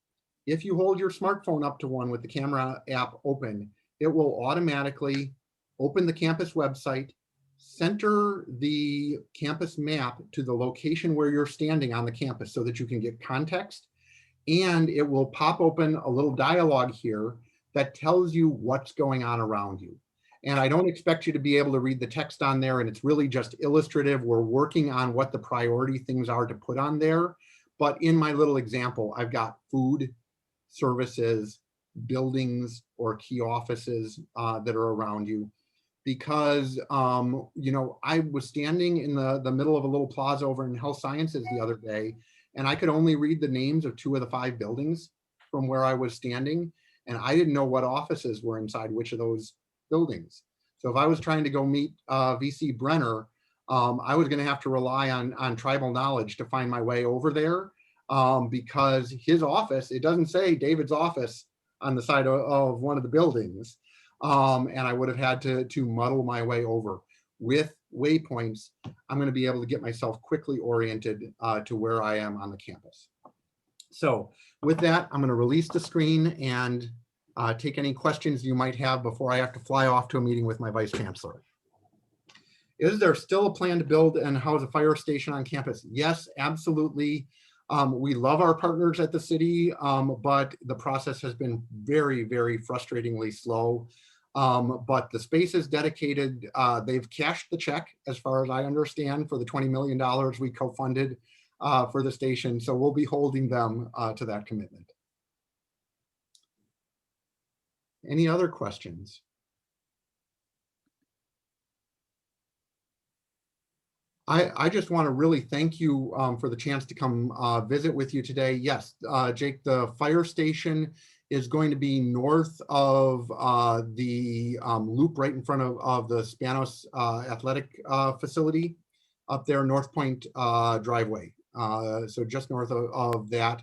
If you hold your smartphone up to one with the camera app open, it will automatically open the campus website, center the campus map to the location where you're standing on the campus so that you can get context, and it will pop open a little dialogue here that tells you what's going on around you. And I don't expect you to be able to read the text on there, and it's really just illustrative. We're working on what the priority things are to put on there. But in my little example, I've got food, services, buildings, or key offices that are around you. Because, you know, I was standing in the middle of a little plaza over in health sciences the other day, and I could only read the names of 2 of the 5 buildings from where I was standing. And I didn't know what offices were inside which of those buildings. So if I was trying to go meet VC Brenner, I was going to have to rely on tribal knowledge to find my way over there, because his office, it doesn't say David's office on the side of one of the buildings. And I would have had to muddle my way over. With waypoints, I'm going to be able to get myself quickly oriented to where I am on the campus. So with that, I'm going to release the screen and take any questions you might have before I have to fly off to a meeting with my Vice Chancellor. Is there still a plan to build and house a fire station on campus? Yes, absolutely. We love our partners at the city, but the process has been very, very frustratingly slow. But the space is dedicated. They've cashed the check, as far as I understand, for the $20 million we co-funded for the station. So we'll be holding them to that commitment. Any other questions? I just want to really thank you for the chance to come visit with you today. Yes, Jake, the fire station is going to be north of the loop right in front of the Spanos athletic facility up there, North Point driveway. So just north of that,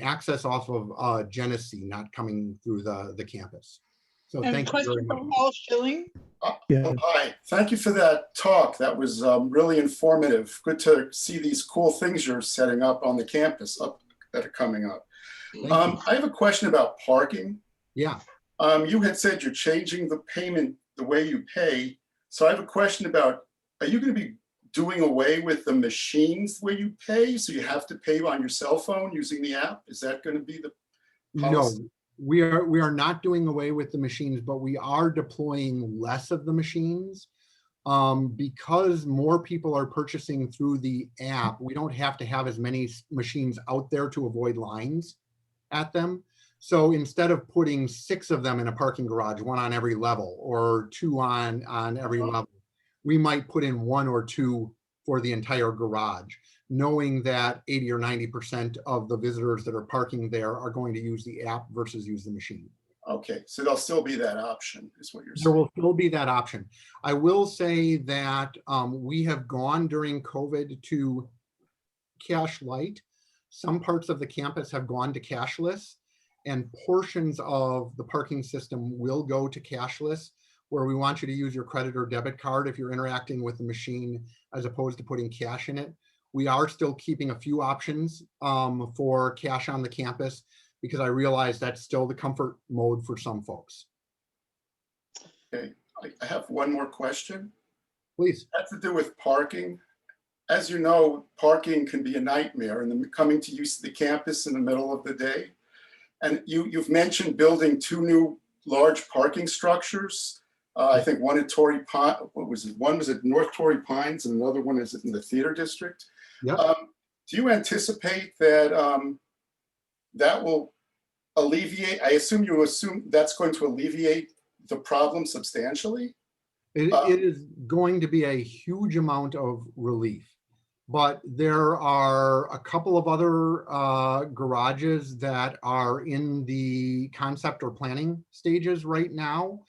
access off of Genesee, not coming through the campus. So And thank you very question much. from Paul Schilling. Oh, hi, thank you for that talk. That was really informative. Good to see these cool things you're setting up on the campus that are coming up. I have a question about parking. Yeah. You had said you're changing the payment, the way you pay. So I have a question about, are you going to be doing away with the machines where you pay? So you have to pay on your cell phone using the app? Is that going to be the policy? No. We are not doing away with the machines, but we are deploying less of the machines because more people are purchasing through the app. We don't have to have as many machines out there to avoid lines at them. So instead of putting 6 of them in a parking garage, 1 on every level or 2 on every level, we might put in 1 or 2 for the entire garage, knowing that 80 or 90% of the visitors that are parking there are going to use the app versus use the machine. Okay, so there'll still be that option, is what you're saying. There will still be that option. I will say that we have gone during COVID to cash light. Some parts of the campus have gone to cashless, and portions of the parking system will go to cashless, where we want you to use your credit or debit card if you're interacting with the machine, as opposed to putting cash in it. We are still keeping a few options for cash on the campus, because I realize that's still the comfort mode for some folks. Okay, I have one more question. Please. It has to do with parking. As you know, parking can be a nightmare, and coming to use the campus in the middle of the day. And you've mentioned building 2 new large parking structures. I think one at Torrey Pine, what was it? One was at North Torrey Pines, and another one is in the theater district. Yep. Do you anticipate that that will alleviate? I assume you assume that's going to alleviate the problem substantially. It is going to be a huge amount of relief, but there are a couple of other garages that are in the concept or planning stages right now.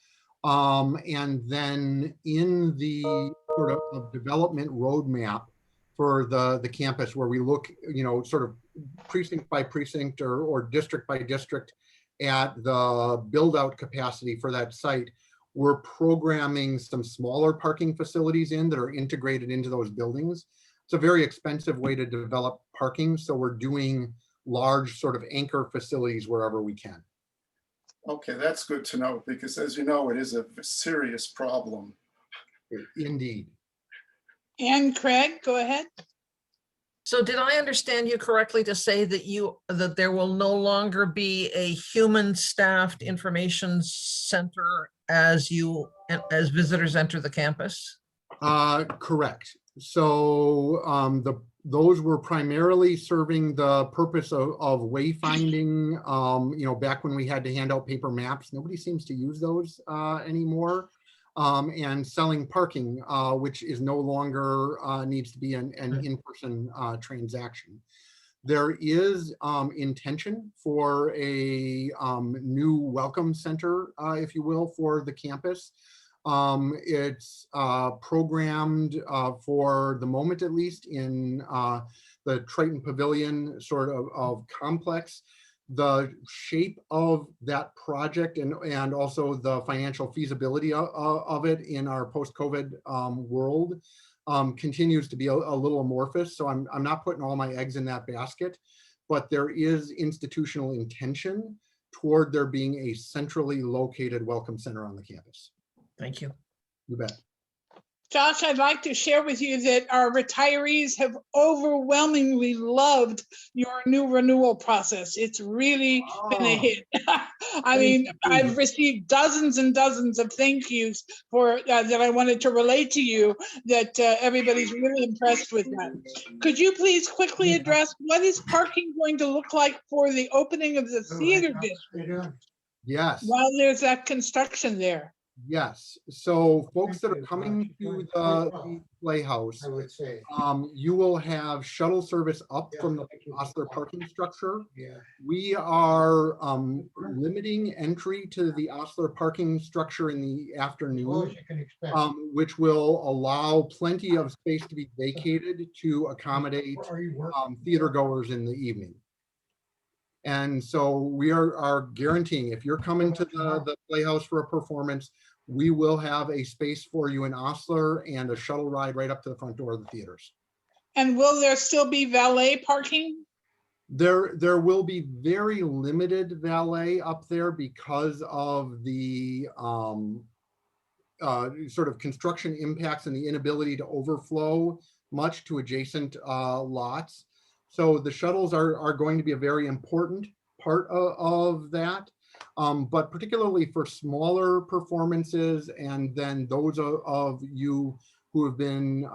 And then in the sort of development roadmap for the campus, where we look, you know, sort of precinct by precinct or district by district at the build out capacity for that site, we're programming some smaller parking facilities in that are integrated into those buildings. It's a very expensive way to develop parking, so we're doing large sort of anchor facilities wherever we can. Okay, that's good to know, because as you know, it is a serious problem. Indeed. And Craig, go ahead. So did I understand you correctly to say that there will no longer be a human staffed information center as visitors enter the campus? Correct. So those were primarily serving the purpose of wayfinding. Back when we had to hand out paper maps, nobody seems to use those anymore. And selling parking, which is no longer needs to be an in-person transaction. There is intention for a new welcome center, if you will, for the campus. It's programmed for the moment, at least, in the Triton Pavilion sort of complex. The shape of that project and also the financial feasibility of it in our post-COVID world continues to be a little amorphous. So I'm not putting all my eggs in that basket, but there is institutional intention toward there being a centrally located welcome center on the campus. Thank you. You bet. Josh, I'd like to share with you that our retirees have overwhelmingly loved your new renewal process. It's really been a hit. I mean, I've received dozens and dozens of thank yous for that I wanted to relate to you, that everybody's really impressed with that. Could you please quickly address what is parking going to look like for the opening of the theater district? Yes. While there's that construction there. Yes. So folks that are coming to the Playhouse, you will have shuttle service up from the Osler parking structure. We are limiting entry to the Osler parking structure in the afternoon, which will allow plenty of space to be vacated to accommodate theater goers in the evening. And so we are guaranteeing, if you're coming to the Playhouse for a performance, we will have a space for you in Osler and a shuttle ride right up to the front door of the theaters. And will there still be valet parking? There will be very limited valet up there because of the sort of construction impacts and the inability to overflow much to adjacent lots. So the shuttles are going to be a very important part of that. But particularly for smaller performances, and then those of you who have been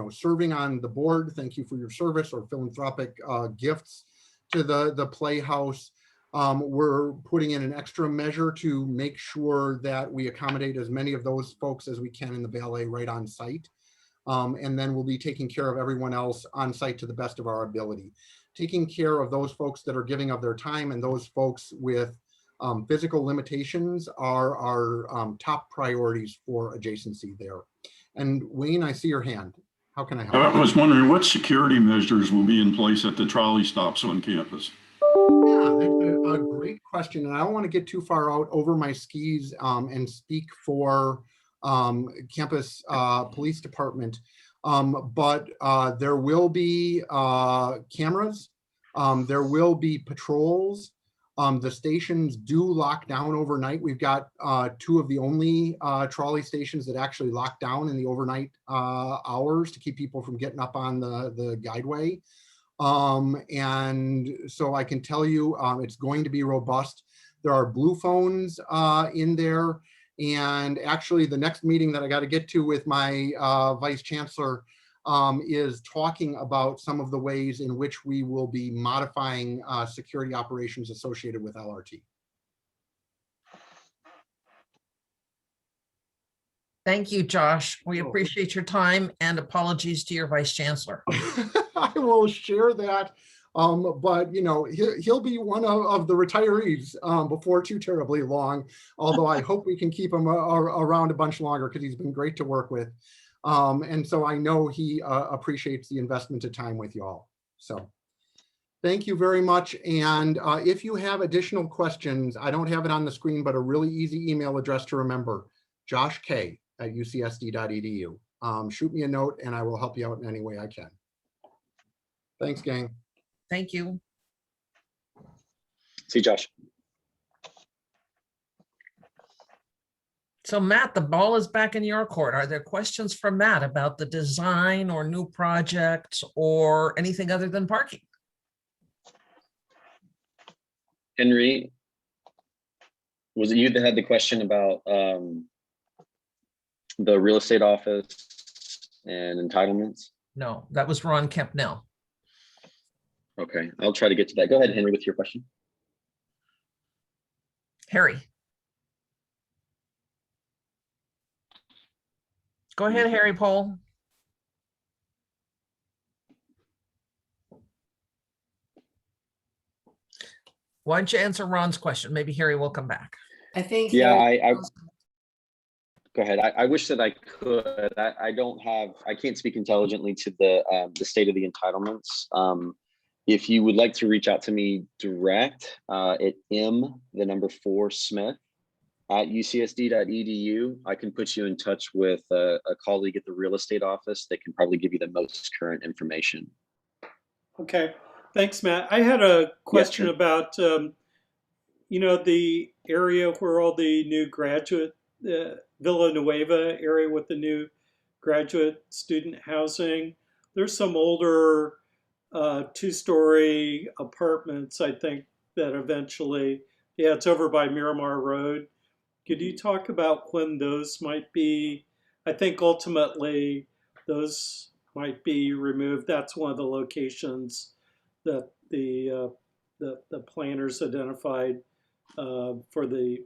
serving on the board, thank you for your service, or philanthropic gifts to the Playhouse. We're putting in an extra measure to make sure that we accommodate as many of those folks as we can in the valet right on site. And then we'll be taking care of everyone else on site to the best of our ability. Taking care of those folks that are giving of their time, and those folks with physical limitations are our top priorities for adjacency there. And Wayne, I see your hand. How can I help? I was wondering what security measures will be in place at the trolley stops on campus? Yeah, that's a great question. And I don't want to get too far out over my skis and speak for campus police department. But there will be cameras. There will be patrols. The stations do lock down overnight. We've got two of the only trolley stations that actually lock down in the overnight hours to keep people from getting up on the guideway. And so I can tell you it's going to be robust. There are blue phones in there. And actually the next meeting that I got to get to with my vice chancellor is talking about some of the ways in which we will be modifying security operations associated with LRT. Thank you, Josh. We appreciate your time, and apologies to your vice chancellor. I will share that. But he'll be one of the retirees before too terribly long, although I hope we can keep him around a bunch longer because he's been great to work with. And so I know he appreciates the investment of time with y'all. So thank you very much. And if you have additional questions, I don't have it on the screen, but a really easy email address to remember, joshk@ucsd.edu. Shoot me a note and I will help you out in any way I can. Thanks, gang. Thank you. See you, Josh. So Matt, the ball is back in your court. Are there questions for Matt about the design or new projects or anything other than parking? Henry, Was it you that had the question about the real estate office and entitlements? No, that was Ron Kempnell. Okay, I'll try to get to that. Go ahead, Henry, with your question. Harry. Go ahead, Harry Pohl. Why don't you answer Ron's question? Maybe Harry will come back. I think. Yeah, Harry- go ahead. I wish that I could. I can't speak intelligently to the state of the entitlements. If you would like to reach out to me direct at m4smith@ucsd.edu, I can put you in touch with a colleague at the real estate office that can probably give you the most current information. Okay, thanks, Matt. I had a question sure. about, the area where all the new graduate, Villa Nueva area with the new graduate student housing. There's some older two-story apartments, I think, that eventually, it's over by Miramar Road. Could you talk about when those might be? I think ultimately those might be removed. That's one of the locations that the planners identified for the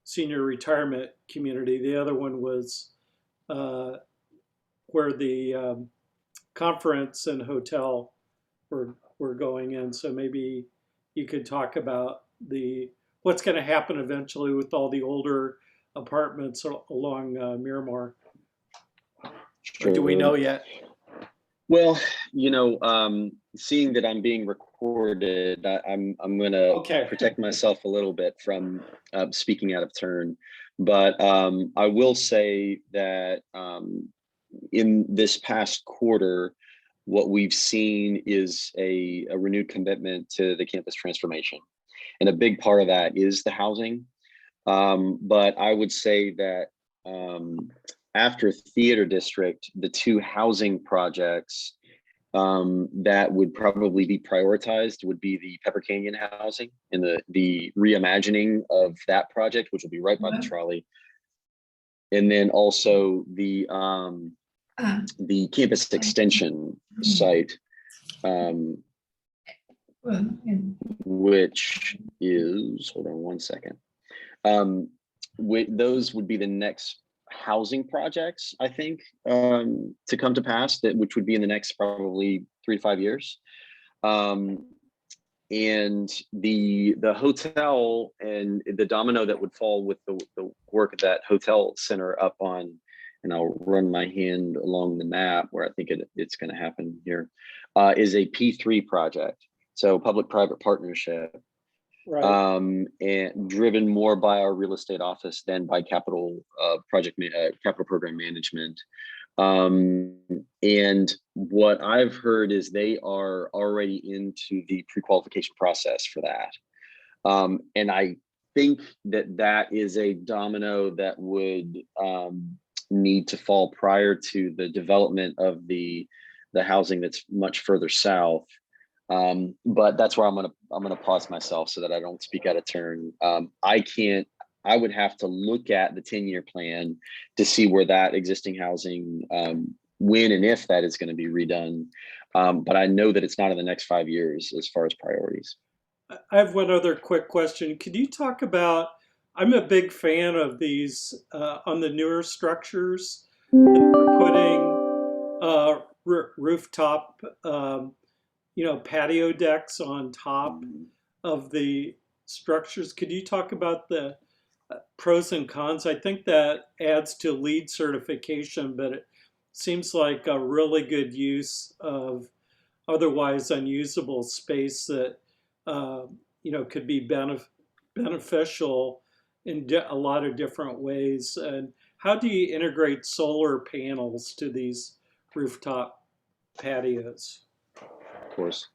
senior retirement community. The other one was where the conference and hotel were going in. So maybe you could talk about what's going to happen eventually with all the older apartments along Miramar. Sure. Or do we know yet? Well, seeing that I'm being recorded, I'm going to protect myself a little bit from speaking out of turn. But I will say that in this past quarter, what we've seen is a renewed commitment to the campus transformation. And a big part of that is the housing. But I would say that after Theater District, the two housing projects that would probably be prioritized would be the Pepper Canyon housing and the reimagining of that project, which will be right by the trolley. And then also the campus extension site, which is, hold on one second. Those would be the next housing projects, I think, to come to pass, which would be in the next probably 3 to 5 years. And the hotel and the domino that would fall with the work of that hotel center up on, and I'll run my hand along the map where I think it's going to happen here, is a P3 project. So public-private partnership. Right. And driven more by our real estate office than by capital program management. And what I've heard is they are already into the pre-qualification process for that. And I think that is a domino that would need to fall prior to the development of the housing that's much further south. But that's where I'm gonna pause myself so that I don't speak out of turn. I would have to look at the 10-year plan to see where that existing housing, when and if that is going to be redone. But I know that it's not in the next 5 years as far as priorities. I have one other quick question. Could you talk about, I'm a big fan of these on the newer structures that we're putting rooftop patio decks on top of the structures. Could you talk about the pros and cons? I think that adds to LEED certification, but it seems like a really good use of otherwise unusable space that could be beneficial in a lot of different ways. And how do you integrate solar panels to these rooftop patios? Of course.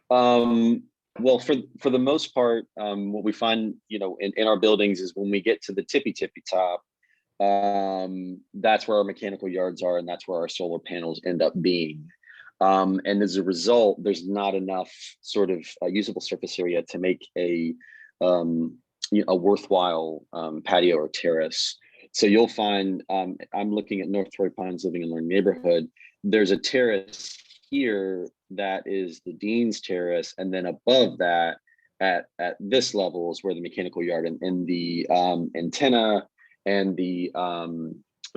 Well, for the most part, what we find, in our buildings is when we get to the tippy top, that's where our mechanical yards are, and that's where our solar panels end up being. And as a result, there's not enough sort of usable surface area to make a a worthwhile patio or terrace. So you'll find, I'm looking at North Torrey Pines Living and Learning Neighborhood. There's a terrace here that is the Dean's Terrace, and then above that, at this level is where the mechanical yard and the antenna and the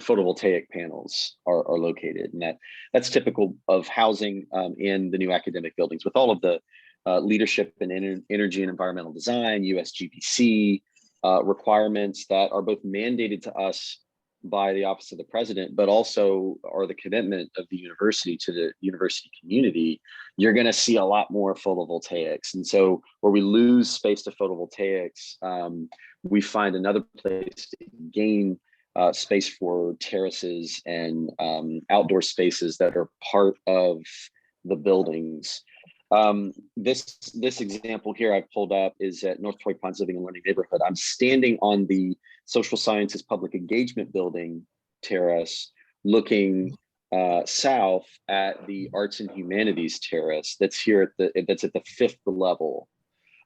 photovoltaic panels are located. And that's typical of housing in the new academic buildings, with all of the leadership in energy and environmental design, USGBC requirements that are both mandated to us by the Office of the President, but also are the commitment of the university to the university community. You're going to see a lot more photovoltaics. And so where we lose space to photovoltaics, we find another place to gain space for terraces and outdoor spaces that are part of the buildings. This example here I've pulled up is at North Torrey Pines Living and Learning Neighborhood. I'm standing on the Social Sciences Public Engagement Building terrace, looking south at the Arts and Humanities terrace that's here that's at the 5th level.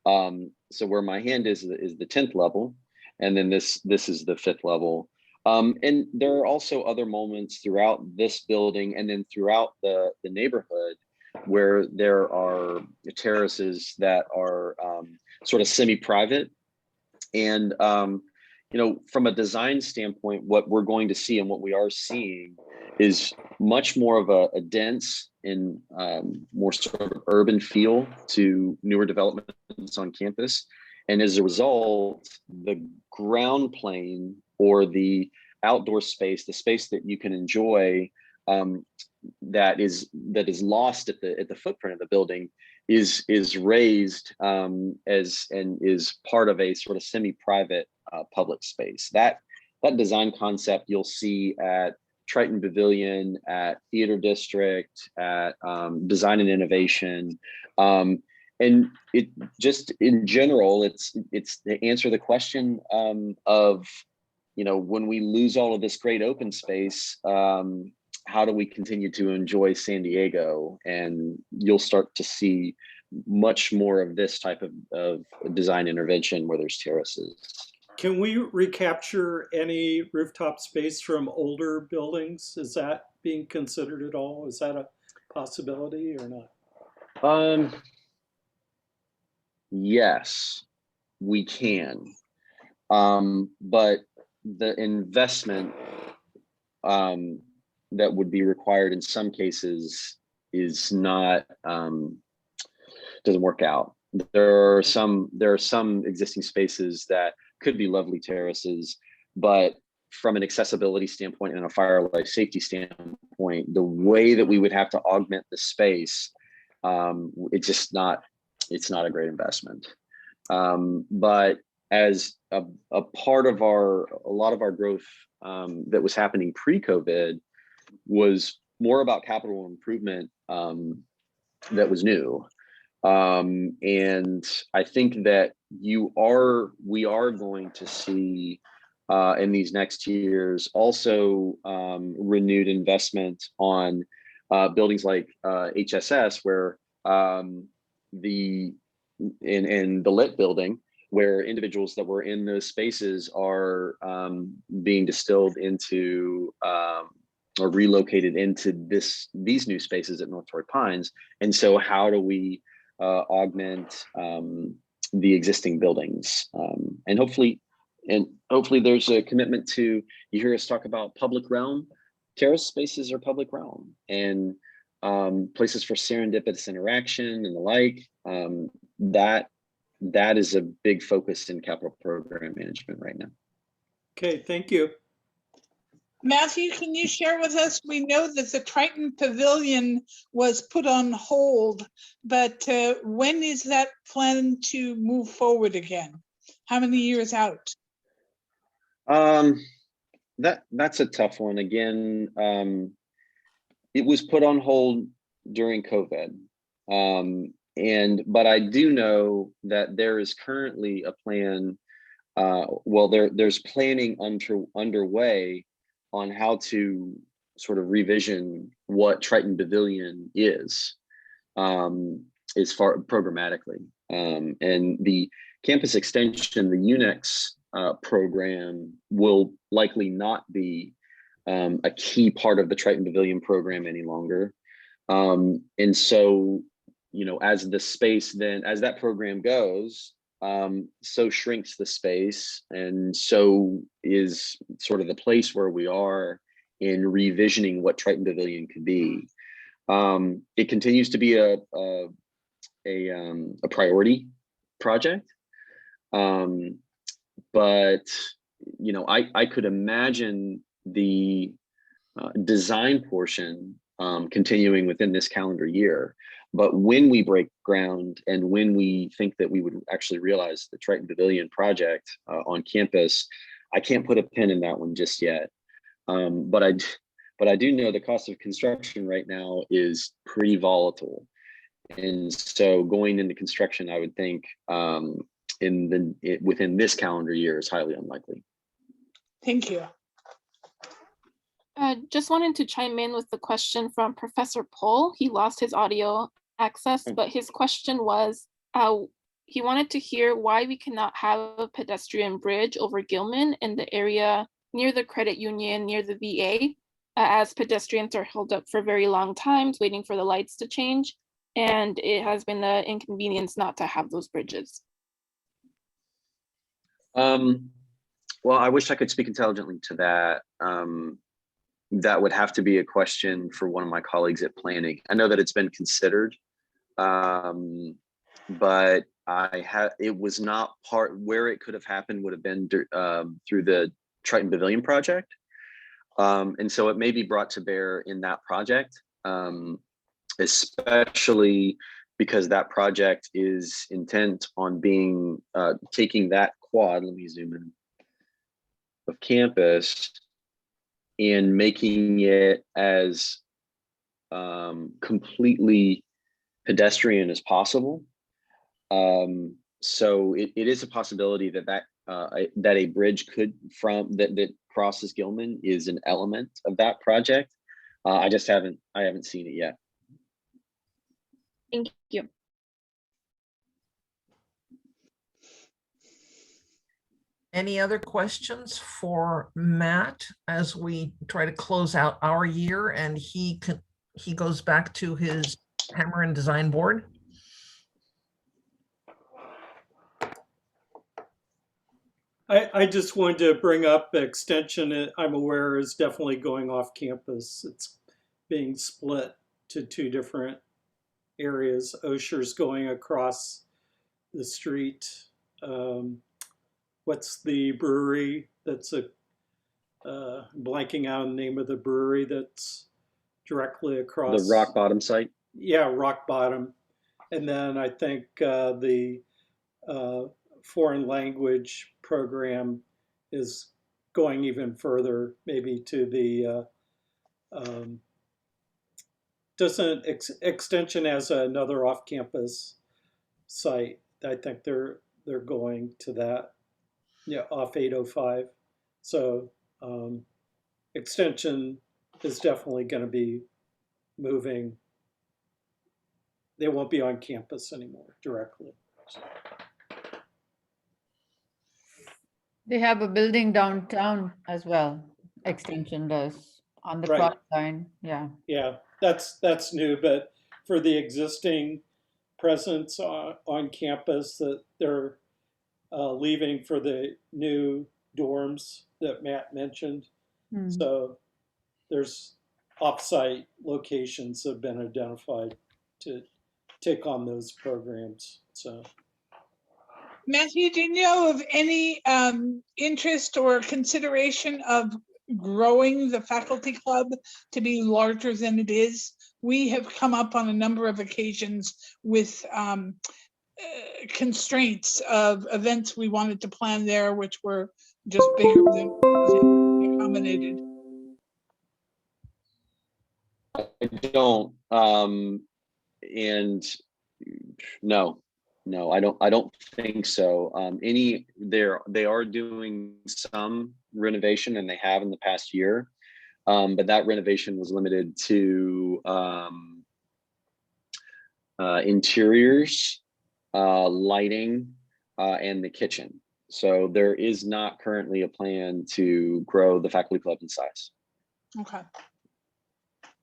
So where my hand is the 10th level, and then this is the 5th level. And there are also other moments throughout this building and then throughout the neighborhood where there are terraces that are sort of semi-private. And, from a design standpoint, what we're going to see and what we are seeing is much more of a dense and more sort of urban feel to newer developments on campus. And as a result, the ground plane or the outdoor space, the space that you can enjoy that is lost at the footprint of the building is raised and is part of a sort of semi-private public space. That design concept you'll see at Triton Pavilion, at Theater District, at Design and Innovation, and it just in general, it's to answer the question of when we lose all of this great open space. How do we continue to enjoy San Diego? And you'll start to see much more of this type of design intervention where there's terraces. Can we recapture any rooftop space from older buildings? Is that being considered at all? Is that a possibility or not? Yes, we can. But the investment that would be required in some cases is not doesn't work out. There are some existing spaces that could be lovely terraces, but from an accessibility standpoint and a fire life safety standpoint, the way that we would have to augment the space, it's not a great investment. But as a part of a lot of our growth that was happening pre-COVID was more about capital improvement that was new. And I think that we are going to see in these next years also renewed investment on buildings like HSS, where in the lit building, where individuals that were in those spaces are being distilled into or relocated into these new spaces at North Torrey Pines. And so how do we augment the existing buildings? And hopefully there's a commitment to, you hear us talk about public realm. Terrace spaces are public realm, and places for serendipitous interaction and the like. That is a big focus in capital program management right now. Okay, thank you. Matthew, can you share with us? We know that the Triton Pavilion was put on hold, but when is that planned to move forward again? How many years out? That's a tough one. Again, it was put on hold during COVID. But I do know that there is currently a plan. There's planning underway on how to sort of revision what Triton Pavilion is as far programmatically. And the campus extension, the UNEX program will likely not be a key part of the Triton Pavilion program any longer. And so, you know, as the space then, as that program goes, so shrinks the space, and so is sort of the place where we are in revisioning what Triton Pavilion could be. It continues to be a priority project, but you know, I could imagine the design portion continuing within this calendar year. But when we break ground and when we think that we would actually realize the Triton Pavilion project on campus, I can't put a pin in that one just yet. But I do know the cost of construction right now is pretty volatile. And so going into construction, I would think within this calendar year is highly unlikely. Thank you. Just wanted to chime in with the question from Professor Pohl. He lost his audio access, but his question was, he wanted to hear why we cannot have a pedestrian bridge over Gilman in the area near the credit union, near the VA, as pedestrians are held up for very long times waiting for the lights to change. And it has been an inconvenience not to have those bridges. Well, I wish I could speak intelligently to that. That would have to be a question for one of my colleagues at planning. I know that it's been considered, but it was not part where it could have happened would have been through the Triton Pavilion project. And so it may be brought to bear in that project, especially because that project is intent on being taking that quad, let me zoom in, of campus and making it as completely pedestrian as possible. So it is a possibility that a bridge that crosses Gilman is an element of that project. I haven't seen it yet. Thank you. Any other questions for Matt as we try to close out our year and he goes back to his hammer and design board? I just wanted to bring up extension. I'm aware is definitely going off campus. It's being split to two different areas. Osher's going across the street. What's the brewery that's blanking out on the name of the brewery that's directly across? The Rock Bottom site? Yeah, Rock Bottom. And then I think the foreign language program is going even further, maybe to the, Extension as another off-campus site. I think they're going to that. Yeah, off 805. So Extension is definitely going to be moving. They won't be on campus anymore directly. So. They have a building downtown as well. Extension does on the cross line. Yeah. Yeah, that's new, but for the existing presence on campus, that they're leaving for the new dorms that Matt mentioned. So there's offsite locations that have been identified to take on those programs. So, Matthew, do you know of any interest or consideration of growing the faculty club to be larger than it is? We have come up on a number of occasions with constraints of events we wanted to plan there, which were just bigger than accommodated. I don't, and no, I don't think so. They are doing some renovation, and they have in the past year, but that renovation was limited to interiors, lighting, and the kitchen. So there is not currently a plan to grow the faculty club in size. Okay.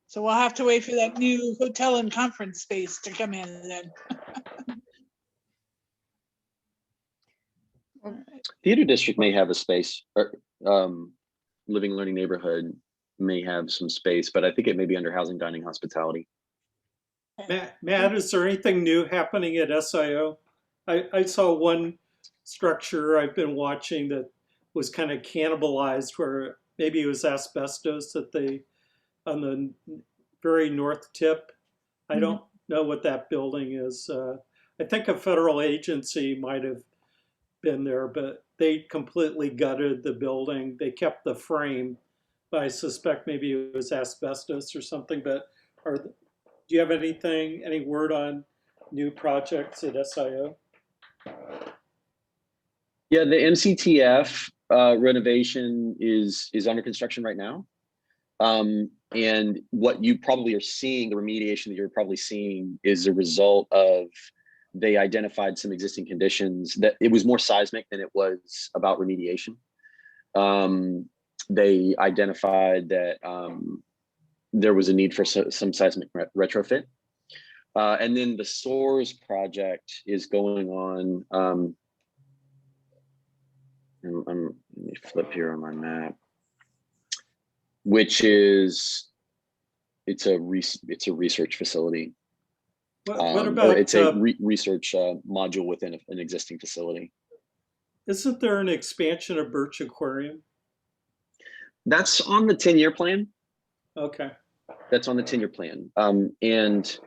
So we'll have to wait for that new hotel and conference space to come in then. Theater district may have a space, or living learning neighborhood may have some space, but I think it may be under housing, dining, hospitality. Matt, is there anything new happening at SIO? I saw one structure I've been watching that was kind of cannibalized, where maybe it was asbestos that they, on the very north tip. I don't know what that building is. I think a federal agency might have been there, but they completely gutted the building. They kept the frame, but I suspect maybe it was asbestos or something. But do you have any word on new projects at SIO? Yeah, the MCTF renovation is under construction right now. And what you probably are seeing, the remediation that you're probably seeing, is a result of, they identified some existing conditions that it was more seismic than it was about remediation. They identified that there was a need for some seismic retrofit. And then the SOARS project is going on. Let me flip here on my map, which is, it's a research facility. What about, it's a research module within an existing facility. Isn't there an expansion of Birch Aquarium? That's on the 10-year plan. Okay. That's on the 10-year plan. And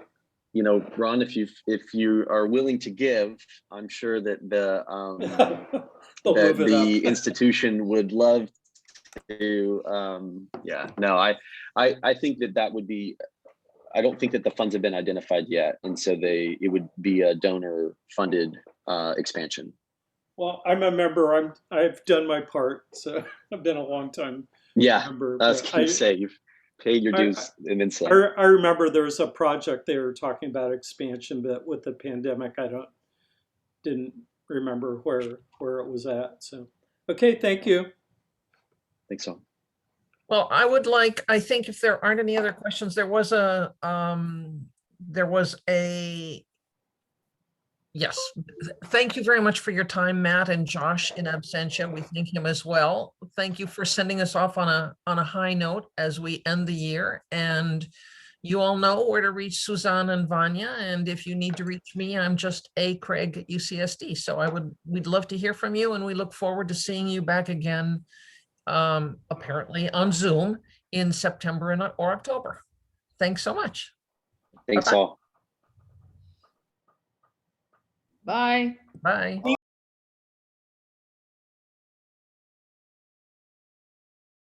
you know, Ron, if you are willing to give, I'm sure that the institution would love to. Yeah, no, I think that would be. I don't think that the funds have been identified yet, and so it would be a donor funded expansion. Well, I'm a member. I've done my part, so I've been a long time. Yeah, member, I was going to say you've paid your dues and then some. I remember there was a project they were talking about expansion, but with the pandemic, didn't remember where it was at. So, okay, thank you. Thanks so. Well, I think if there aren't any other questions, there was a, yes. Thank you very much for your time, Matt and Josh in absentia. We thank him as well. Thank you for sending us off on a high note as we end the year. And you all know where to reach Suzanne and Vanya. And if you need to reach me, I'm just Craig at UCSD. So we'd love to hear from you, and we look forward to seeing you back again, apparently on Zoom in September or October. Thanks so much. Thanks all. Bye. Bye.